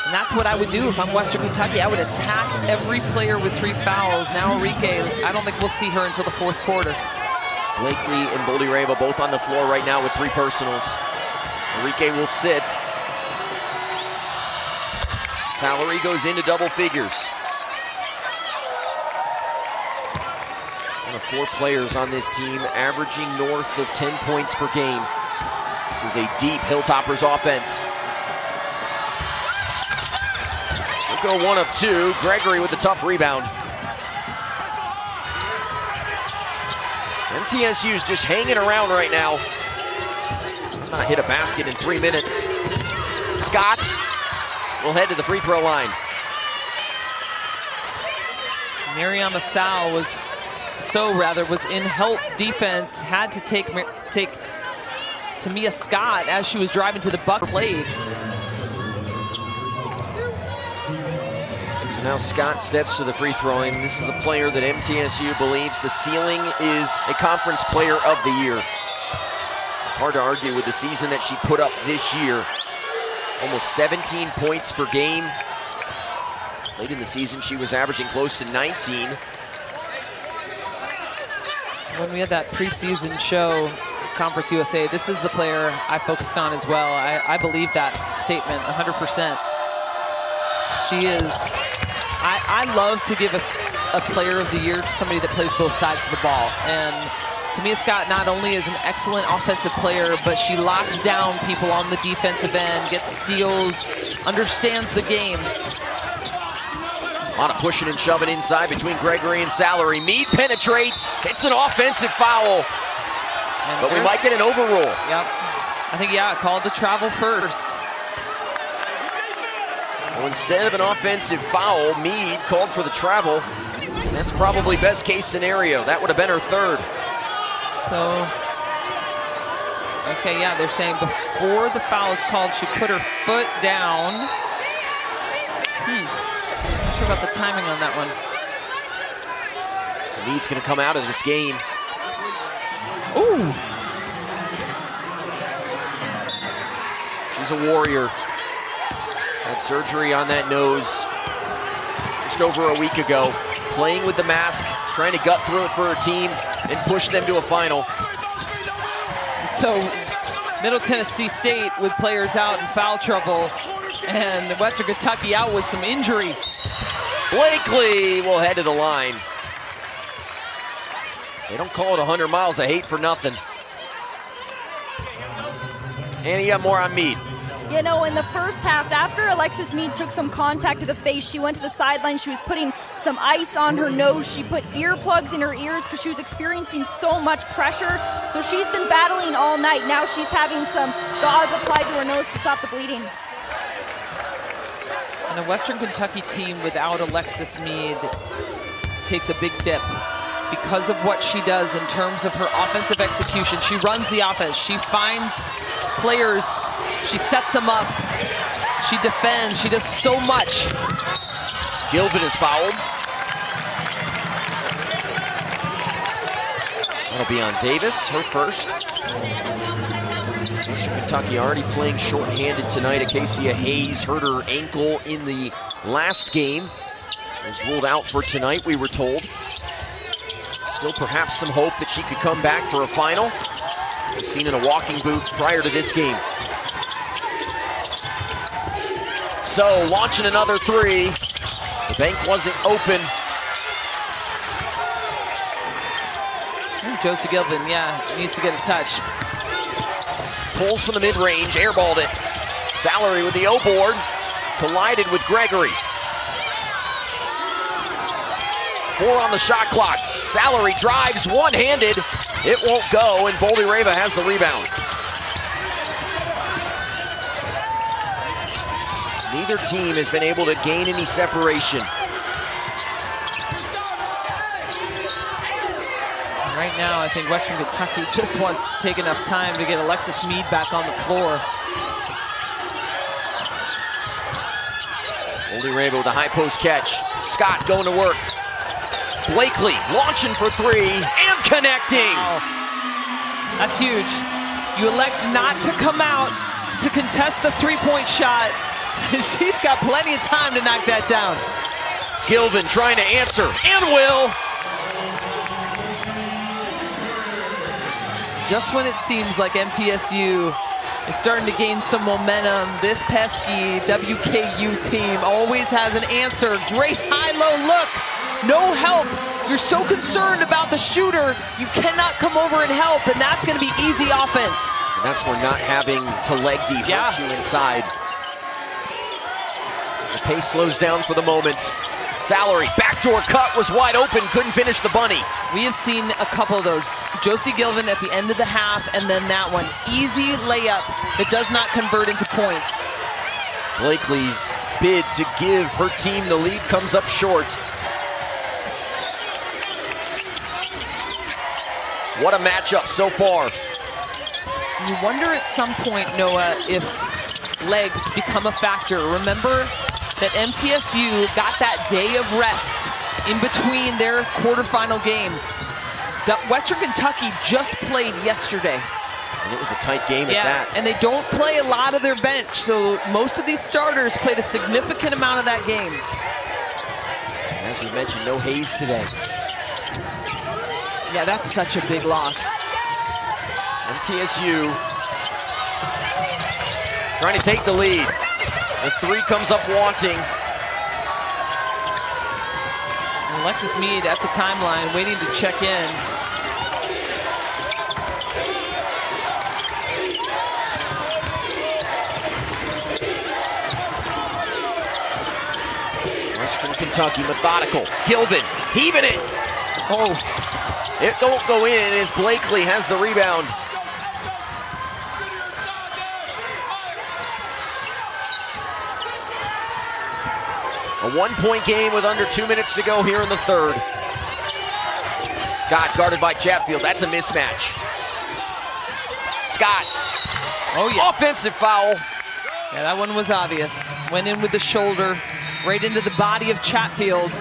And that's what I would do if I'm Western Kentucky. I would attack every player with 3 fouls. Now Enrique, I don't think we'll see her until the fourth quarter. Blakely and Boldireva both on the floor right now with 3 personals. Enrique will sit. Salary goes into double figures. One of 4 players on this team averaging north of 10 points per game. This is a deep Hilltoppers offense. We'll go 1 of 2. Gregory with the tough rebound. MTSU's just hanging around right now. Not hit a basket in 3 minutes. Scott will head to the free throw line. Miriam Asal was in help defense, had to take Tamia Scott as she was driving to the bucket played. Now Scott steps to the free throw line. This is a player that MTSU believes the ceiling is a conference player of the year. It's hard to argue with the season that she put up this year. Almost 17 points per game. Late in the season, she was averaging close to 19. When we had that preseason show, Conference USA, this is the player I focused on as well. I believe that statement 100%. She is, I love to give a player of the year to somebody that plays both sides of the ball. And Tamia Scott not only is an excellent offensive player, but she locks down people on the defensive end, gets steals, understands the game. A lot of pushing and shoving inside between Gregory and Salary. Mead penetrates, it's an offensive foul. But we might get an overrule. Yep. I think, yeah, called to travel first. Well, instead of an offensive foul, Mead called for the travel. That's probably best case scenario. That would have been her 3rd. So, okay, yeah, they're saying before the foul is called, she put her foot down. Not sure about the timing on that one. Mead's gonna come out of this game. Ooh. She's a warrior. Had surgery on that nose just over a week ago. Playing with the mask, trying to gut through it for her team and push them to a final. So Middle Tennessee State with players out in foul trouble and Western Kentucky out with some injury. Blakely will head to the line. They don't call it 100 miles of hate for nothing. And you got more on Mead. You know, in the first half, after Alexis Mead took some contact to the face, she went to the sideline. She was putting some ice on her nose. She put earplugs in her ears because she was experiencing so much pressure. So she's been battling all night. Now she's having some gauze applied to her nose to stop the bleeding. And a Western Kentucky team without Alexis Mead takes a big dip because of what she does in terms of her offensive execution. She runs the offense. She finds players. She sets them up. She defends. She does so much. Gilbert is fouled. That'll be on Davis, her first. Western Kentucky already playing short-handed tonight. Acacia Hayes hurt her ankle in the last game. Was ruled out for tonight, we were told. Still perhaps some hope that she could come back for a final. We've seen in a walking boot prior to this game. So, launching another 3. The bank wasn't open. Josie Gilpin, yeah, needs to get a touch. Pulls from the mid-range, airballed it. Salary with the O-board, collided with Gregory. 4 on the shot clock. Salary drives one-handed. It won't go, and Boldireva has the rebound. Neither team has been able to gain any separation. Right now, I think Western Kentucky just wants to take enough time to get Alexis Mead back on the floor. Boldireva with a high post catch. Scott going to work. Blakely launching for three and connecting. Wow. That's huge. You elect not to come out to contest the three-point shot. She's got plenty of time to knock that down. Gilvin trying to answer, and will. Just when it seems like MTSU is starting to gain some momentum, this pesky WKU team always has an answer. Great high-low look, no help. You're so concerned about the shooter, you cannot come over and help, and that's gonna be easy offense. And that's where not having to leg deep hurts you inside. The pace slows down for the moment. Salary, backdoor cut was wide open, couldn't finish the bunny. We have seen a couple of those. Josie Gilvin at the end of the half, and then that one. Easy layup that does not convert into points. Blakely's bid to give her team the lead comes up short. What a matchup so far. You wonder at some point, Noah, if legs become a factor. Remember that MTSU got that day of rest in between their quarterfinal game. Western Kentucky just played yesterday. And it was a tight game at that. And they don't play a lot of their bench, so most of these starters played a significant amount of that game. As we mentioned, no Hayes today. Yeah, that's such a big loss. MTSU trying to take the lead. The three comes up wanting. And Alexis Mead at the timeline waiting to check in. Western Kentucky methodical. Gilvin heaving it. Oh. It don't go in as Blakely has the rebound. A one-point game with under 2 minutes to go here in the third. Scott guarded by Chatfield. That's a mismatch. Scott. Oh, yeah. Offensive foul. Yeah, that one was obvious. Went in with the shoulder, right into the body of Chatfield.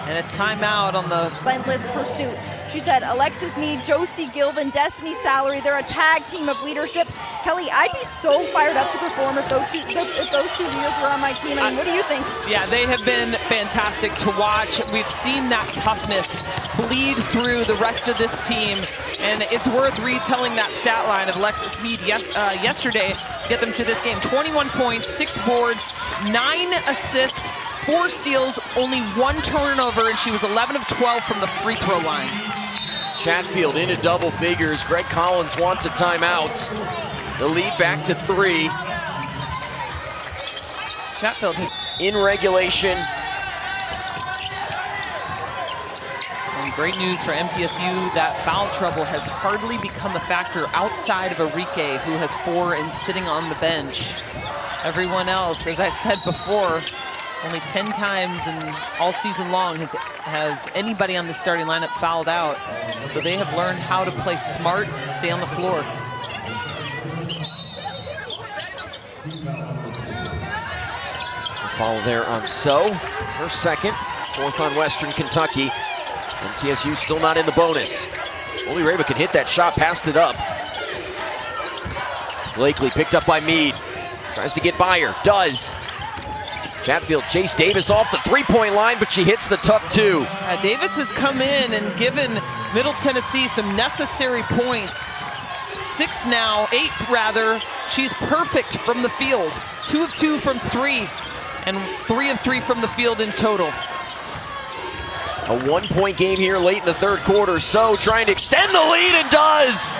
And a timeout on the... Relentless pursuit. She said, Alexis Mead, Josie Gilvin, Destiny Salary, they're a tag team of leadership. Kelly, I'd be so fired up to perform if those two leaders were on my team. I mean, what do you think? Yeah, they have been fantastic to watch. We've seen that toughness bleed through the rest of this team. And it's worth retelling that stat line of Alexis Mead yesterday to get them to this game. 21 points, 6 boards, 9 assists, 4 steals, only 1 turnover, and she was 11 of 12 from the free throw line. Chatfield into double figures. Greg Collins wants a timeout. The lead back to 3. Chatfield in regulation. And great news for MTSU, that foul trouble has hardly become a factor outside of Enrique, who has 4 and sitting on the bench. Everyone else, as I said before, only 10 times in all season long has anybody on the starting lineup fouled out. So they have learned how to play smart and stay on the floor. Foul there on So, her second, 4th on Western Kentucky. MTSU still not in the bonus. Oli Reba can hit that shot, passed it up. Blakely picked up by Mead. Tries to get by her, does. Chatfield, Chase Davis off the three-point line, but she hits the tough 2. Davis has come in and given Middle Tennessee some necessary points. 6 now, 8 rather. She's perfect from the field. 2 of 2 from 3, and 3 of 3 from the field in total. A 1-point game here late in the third quarter. So trying to extend the lead and does.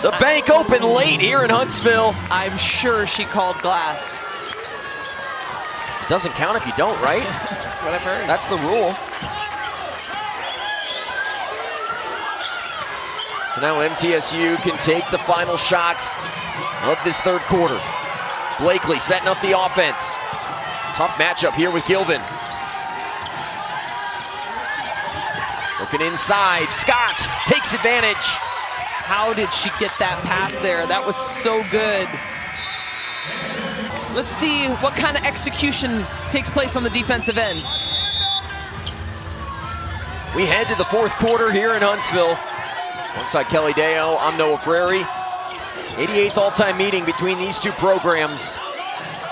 The bank open late here in Huntsville. I'm sure she called glass. Doesn't count if you don't, right? That's what I've heard. That's the rule. So now MTSU can take the final shot of this third quarter. Blakely setting up the offense. Tough matchup here with Gilvin. Looking inside, Scott takes advantage. How did she get that pass there? That was so good. Let's see what kind of execution takes place on the defensive end. We head to the fourth quarter here in Huntsville. Alongside Kelly Deo, I'm Noah Frary. 88th all-time meeting between these two programs.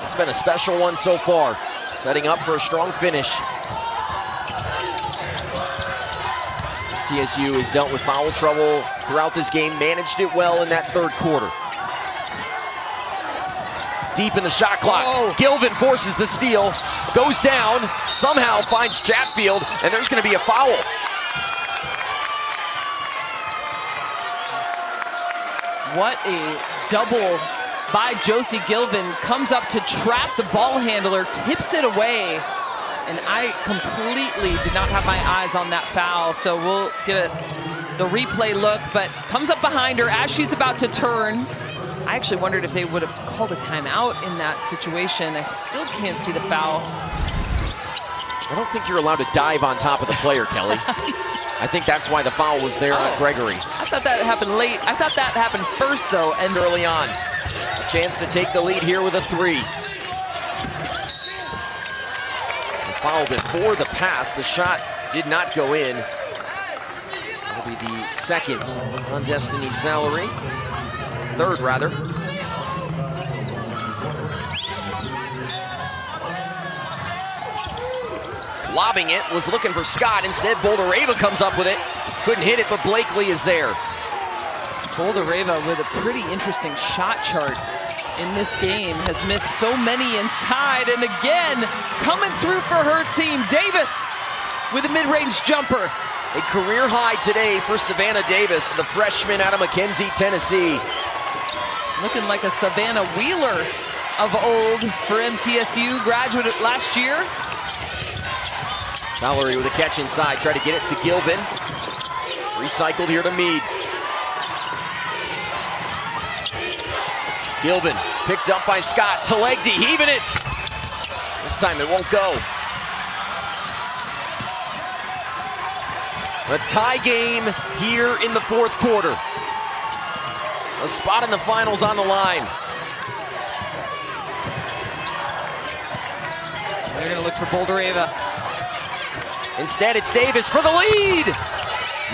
It's been a special one so far, setting up for a strong finish. TSU has dealt with foul trouble throughout this game, managed it well in that third quarter. Deep in the shot clock, Gilvin forces the steal, goes down, somehow finds Chatfield, and there's gonna be a foul. What a double by Josie Gilvin. Comes up to trap the ball handler, tips it away, and I completely did not have my eyes on that foul, so we'll get the replay look, but comes up behind her as she's about to turn. I actually wondered if they would have called a timeout in that situation. I still can't see the foul. I don't think you're allowed to dive on top of the player, Kelly. I think that's why the foul was there on Gregory. I thought that happened late. I thought that happened first, though, and early on. A chance to take the lead here with a three. The foul before the pass. The shot did not go in. That'll be the second on Destiny's salary. Third, rather. Lobbing it, was looking for Scott. Instead, Boldareva comes up with it. Couldn't hit it, but Blakely is there. Boldareva with a pretty interesting shot chart in this game. Has missed so many inside, and again, coming through for her team. Davis with a mid-range jumper. A career high today for Savannah Davis, the freshman out of McKenzie, Tennessee. Looking like a Savannah Wheeler of old for MTSU, graduate last year. Mallory with a catch inside, try to get it to Gilvin. Recycled here to Meade. Gilvin picked up by Scott. Talegdi heaving it. This time it won't go. A tie game here in the fourth quarter. A spot in the finals on the line. They're gonna look for Boldareva. Instead, it's Davis for the lead.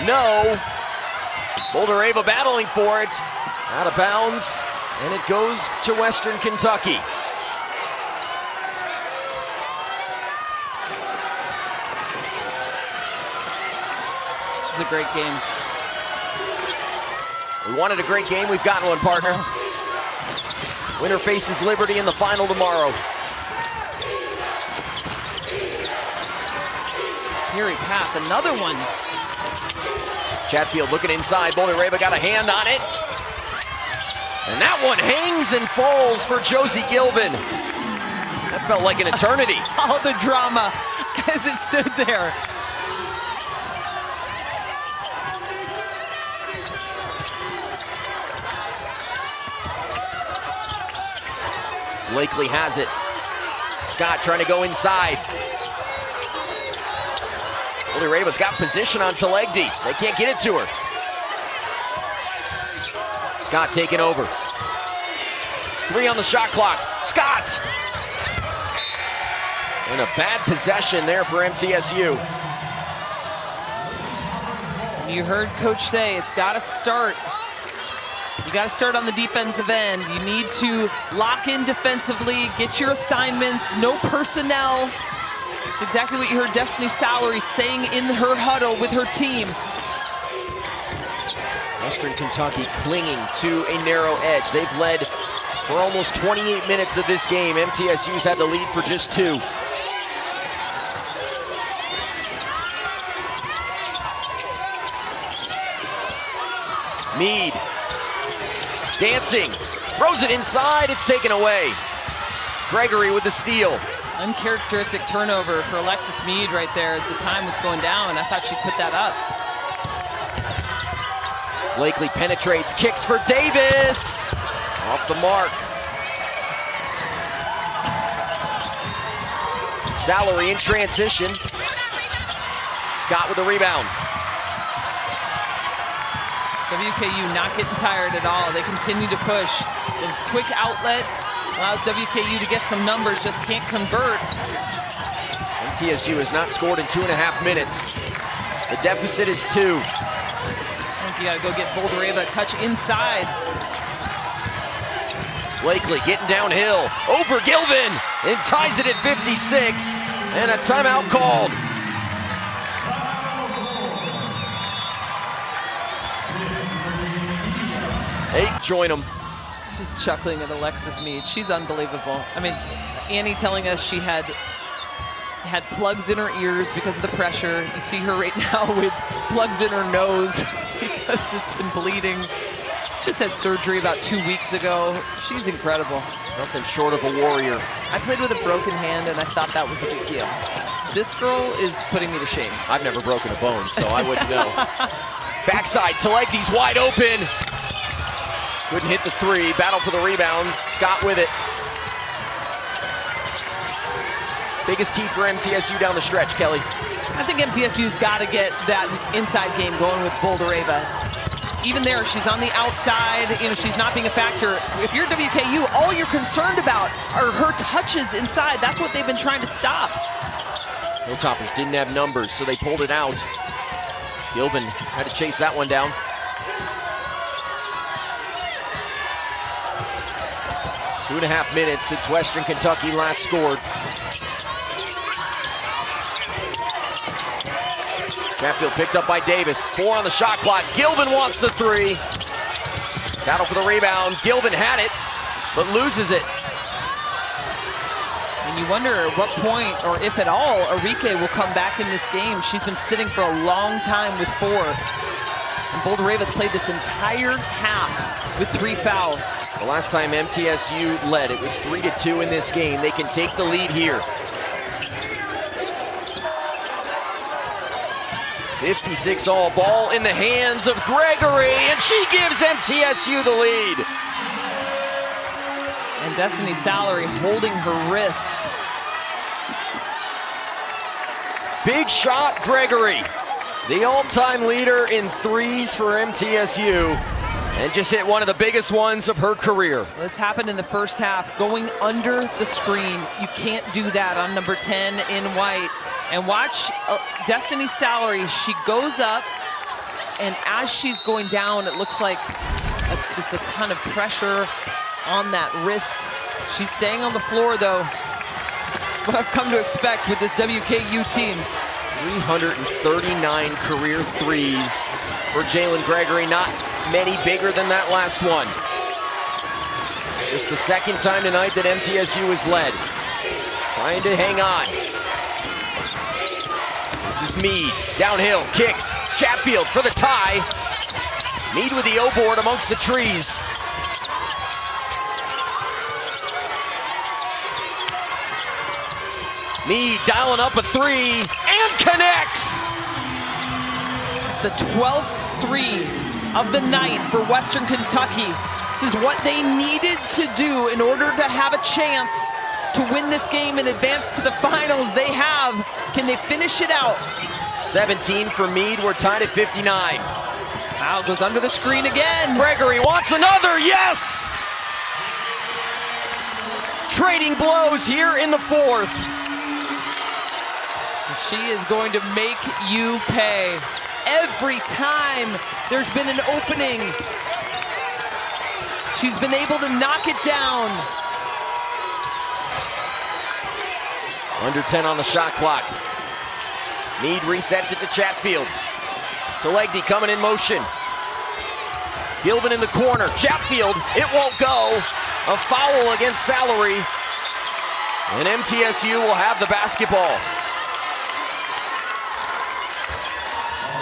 No. Boldareva battling for it. Out of bounds, and it goes to Western Kentucky. This is a great game. We wanted a great game. We've gotten one, partner. Winner faces Liberty in the final tomorrow. Scary pass, another one. Chatfield looking inside. Boldareva got a hand on it. And that one hangs and falls for Josie Gilvin. That felt like an eternity. All the drama as it stood there. Blakely has it. Scott trying to go inside. Boldareva's got position on Talegdi. They can't get it to her. Scott taking over. 3 on the shot clock. Scott! And a bad possession there for MTSU. You heard Coach say it's got to start. You got to start on the defensive end. You need to lock in defensively, get your assignments, no personnel. It's exactly what you heard Destiny Salary saying in her huddle with her team. Western Kentucky clinging to a narrow edge. They've led for almost 28 minutes of this game. MTSU's had the lead for just 2. Meade dancing, throws it inside, it's taken away. Gregory with the steal. Uncharacteristic turnover for Alexis Meade right there as the time was going down. I thought she put that up. Blakely penetrates, kicks for Davis. Off the mark. Salary in transition. Scott with the rebound. WKU not getting tired at all. They continue to push. The quick outlet allows WKU to get some numbers, just can't convert. MTSU has not scored in 2.5 minutes. The deficit is 2. I think you gotta go get Bouldereva a touch inside. Blakely getting downhill over Gilvin and ties it at 56, and a timeout called. Hey, join them. Just chuckling at Alexis Mead. She's unbelievable. I mean, Annie telling us she had plugs in her ears because of the pressure. You see her right now with plugs in her nose because it's been bleeding. Just had surgery about 2 weeks ago. She's incredible. Nothing short of a warrior. I played with a broken hand and I thought that was a big deal. This girl is putting me to shame. I've never broken a bone, so I wouldn't know. Backside, Talegdi's wide open. Couldn't hit the 3, battle for the rebound. Scott with it. Biggest key for MTSU down the stretch, Kelly. I think MTSU's got to get that inside game going with Bouldereva. Even there, she's on the outside. You know, she's not being a factor. If you're WKU, all you're concerned about are her touches inside. That's what they've been trying to stop. Hilltoppers didn't have numbers, so they pulled it out. Gilvin had to chase that one down. Two and a half minutes since Western Kentucky last scored. Chatfield picked up by Davis. 4 on the shot clock. Gilvin wants the 3. Battle for the rebound. Gilvin had it, but loses it. And you wonder at what point, or if at all, Arike will come back in this game. She's been sitting for a long time with 4. And Bouldereva's played this entire half with 3 fouls. The last time MTSU led, it was 3-2 in this game. They can take the lead here. 56 all, ball in the hands of Gregory, and she gives MTSU the lead. And Destiny Salary holding her wrist. Big shot, Gregory. The all-time leader in 3s for MTSU, and just hit one of the biggest ones of her career. Well, this happened in the first half, going under the screen. You can't do that on number 10 in white. And watch Destiny Salary, she goes up, and as she's going down, it looks like just a ton of pressure on that wrist. She's staying on the floor, though. It's what I've come to expect with this WKU team. 339 career 3s for Jalen Gregory, not many bigger than that last one. Just the second time tonight that MTSU has led. Trying to hang on. This is Mead, downhill, kicks, Chatfield for the tie. Mead with the O-board amongst the trees. Mead dialing up a 3 and connects. It's the 12th 3 of the night for Western Kentucky. This is what they needed to do in order to have a chance to win this game and advance to the finals. They have. Can they finish it out? 17 for Mead. We're tied at 59. Foul goes under the screen again. Gregory wants another. Yes! Trading blows here in the 4th. She is going to make you pay. Every time there's been an opening, she's been able to knock it down. Under 10 on the shot clock. Mead resets it to Chatfield. Talegdi coming in motion. Gilvin in the corner. Chatfield, it won't go. A foul against Salary. And MTSU will have the basketball.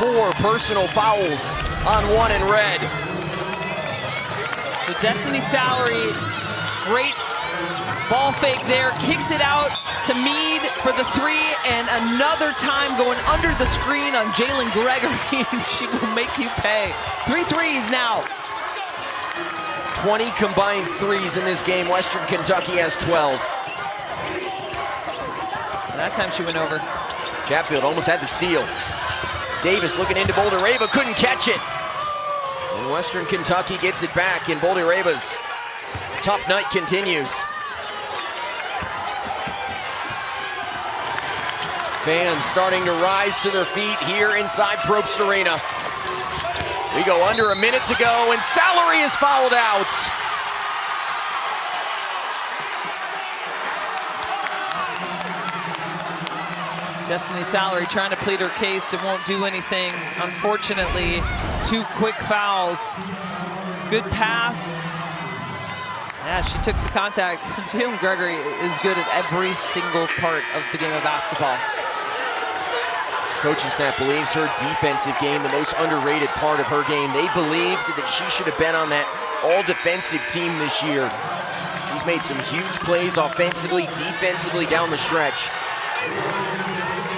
4 personal fouls on 1 in red. So Destiny Salary, great ball fake there, kicks it out to Mead for the 3, and another time going under the screen on Jalen Gregory. She will make you pay. 3 threes now. 20 combined 3s in this game. Western Kentucky has 12. That time she went over. Chatfield almost had the steal. Davis looking into Bouldereva, couldn't catch it. And Western Kentucky gets it back, and Bouldereva's tough night continues. Fans starting to rise to their feet here inside Probst Arena. We go under a minute to go, and Salary is fouled out. Destiny Salary trying to plead her case. It won't do anything. Unfortunately, 2 quick fouls. Good pass. Yeah, she took the contact. Jalen Gregory is good at every single part of the game of basketball. Coaching staff believes her defensive game, the most underrated part of her game. They believed that she should have been on that all-defensive team this year. She's made some huge plays offensively, defensively down the stretch.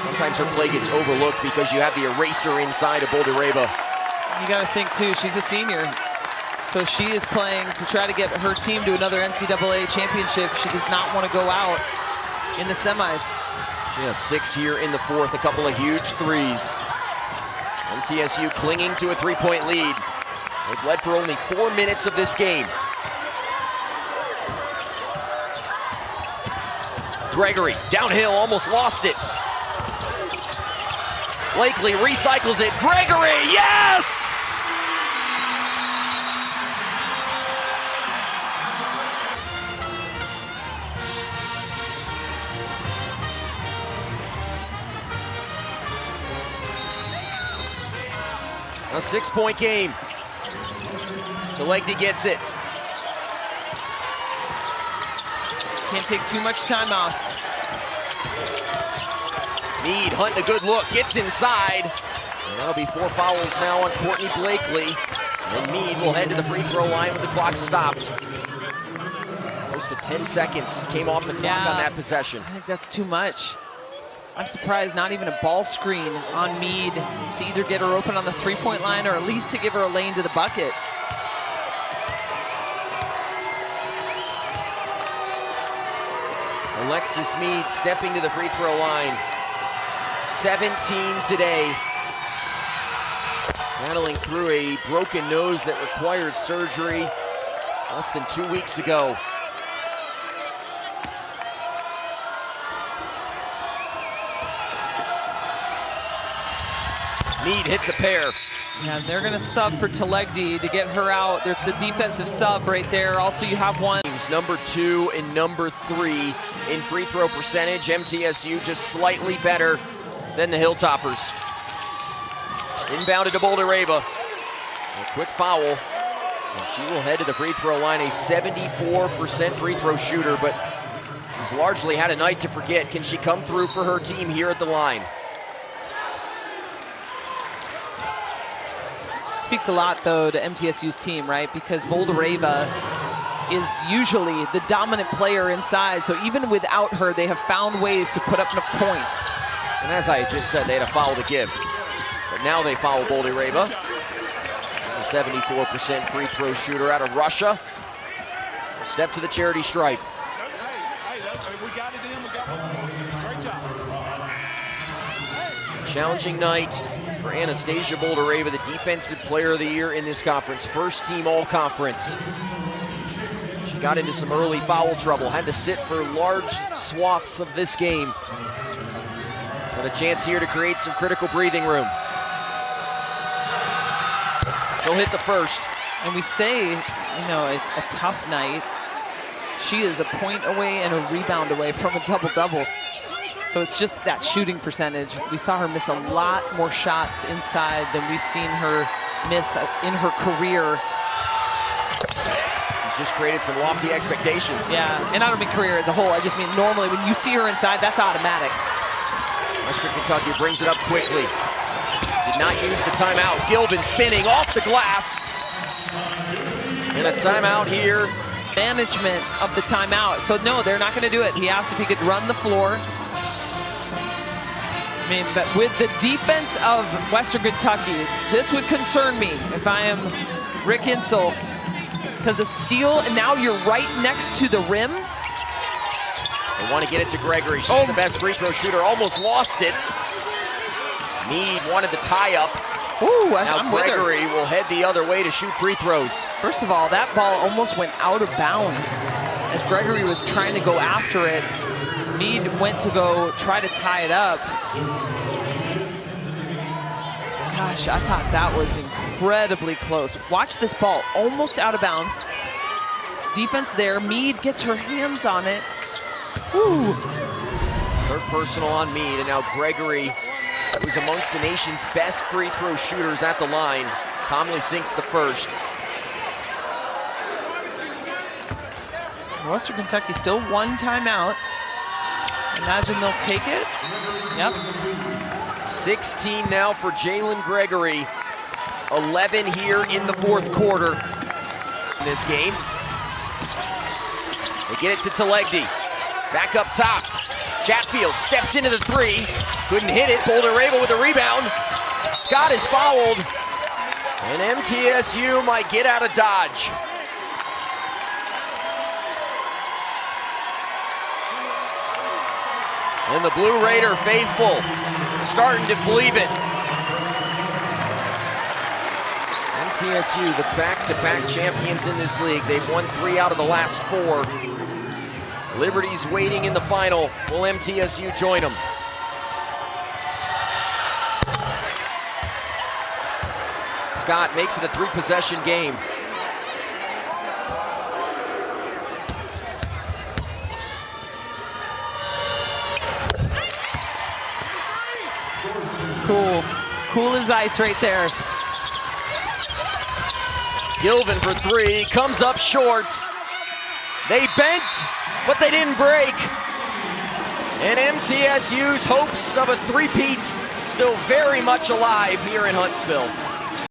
Sometimes her play gets overlooked because you have the eraser inside of Boulder-Reba. You got to think, too, she's a senior. So she is playing to try to get her team to another NCAA championship. She does not want to go out in the semis. She has 6 here in the 4th, a couple of huge threes. MTSU clinging to a 3-point lead. They've led for only 4 minutes of this game. Gregory, downhill, almost lost it. Blakely recycles it. Gregory, yes! A 6-point game. Telegdi gets it. Can't take too much time off. Mead hunting a good look, gets inside. And that'll be 4 fouls now on Courtney Blakely. And Mead will head to the free throw line with the clock stopped. Close to 10 seconds came off the clock on that possession. I think that's too much. I'm surprised not even a ball screen on Mead to either get her open on the 3-point line or at least to give her a lane to the bucket. Alexis Mead stepping to the free throw line. 17 today. Battling through a broken nose that required surgery less than 2 weeks ago. Mead hits a pair. Yeah, they're gonna sub for Telegdi to get her out. There's the defensive sub right there. Also, you have one. Number 2 and number 3 in free throw percentage. MTSU just slightly better than the Hilltoppers. Inbounded to Boulder-Reba. A quick foul. And she will head to the free throw line, a 74% free throw shooter, but has largely had a night to forget. Can she come through for her team here at the line? Speaks a lot, though, to MTSU's team, right? Because Boulder-Reba is usually the dominant player inside, so even without her, they have found ways to put up enough points. And as I just said, they had a foul to give. But now they foul Boulder-Reba. A 74% free throw shooter out of Russia. A step to the charity stripe. Challenging night for Anastasia Boulder-Reba, the defensive player of the year in this conference. First team all-conference. She got into some early foul trouble, had to sit for large swaths of this game. But a chance here to create some critical breathing room. She'll hit the first. And we say, you know, a tough night. She is a point away and a rebound away from a double-double. So it's just that shooting percentage. We saw her miss a lot more shots inside than we've seen her miss in her career. She's just created some lofty expectations. Yeah, and I don't mean career as a whole. I just mean normally when you see her inside, that's automatic. Western Kentucky brings it up quickly. Did not use the timeout. Gilvin spinning off the glass. And a timeout here. Management of the timeout. So no, they're not gonna do it. He asked if he could run the floor. I mean, but with the defense of Western Kentucky, this would concern me if I am Rick Insel, because a steal, and now you're right next to the rim. They want to get it to Gregory. She's the best free throw shooter. Almost lost it. Mead wanted the tie-up. Ooh, now I'm Gregory will head the other way to shoot free throws. First of all, that ball almost went out of bounds as Gregory was trying to go after it. Meade went to go try to tie it up. Gosh, I thought that was incredibly close. Watch this ball, almost out of bounds. Defense there, Meade gets her hands on it. Woo. Third personal on Meade, and now Gregory, who's amongst the nation's best free throw shooters at the line, calmly sinks the first. Western Kentucky still one timeout. Imagine they'll take it. Yep. 16 now for Jalen Gregory. 11 here in the fourth quarter in this game. They get it to Telegdi. Back up top. Chatfield steps into the three. Couldn't hit it. Boulder Rabel with a rebound. Scott is fouled. And MTSU might get out of Dodge. And the Blue Raider faithful starting to believe it. MTSU, the back-to-back champions in this league. They've won 3 out of the last 4. Liberty's waiting in the final. Will MTSU join them? Scott makes it a 3-possession game. Cool. Cool as ice right there. Gilvin for 3, comes up short. They bent, but they didn't break. And MTSU's hopes of a three-peat still very much alive here in Huntsville.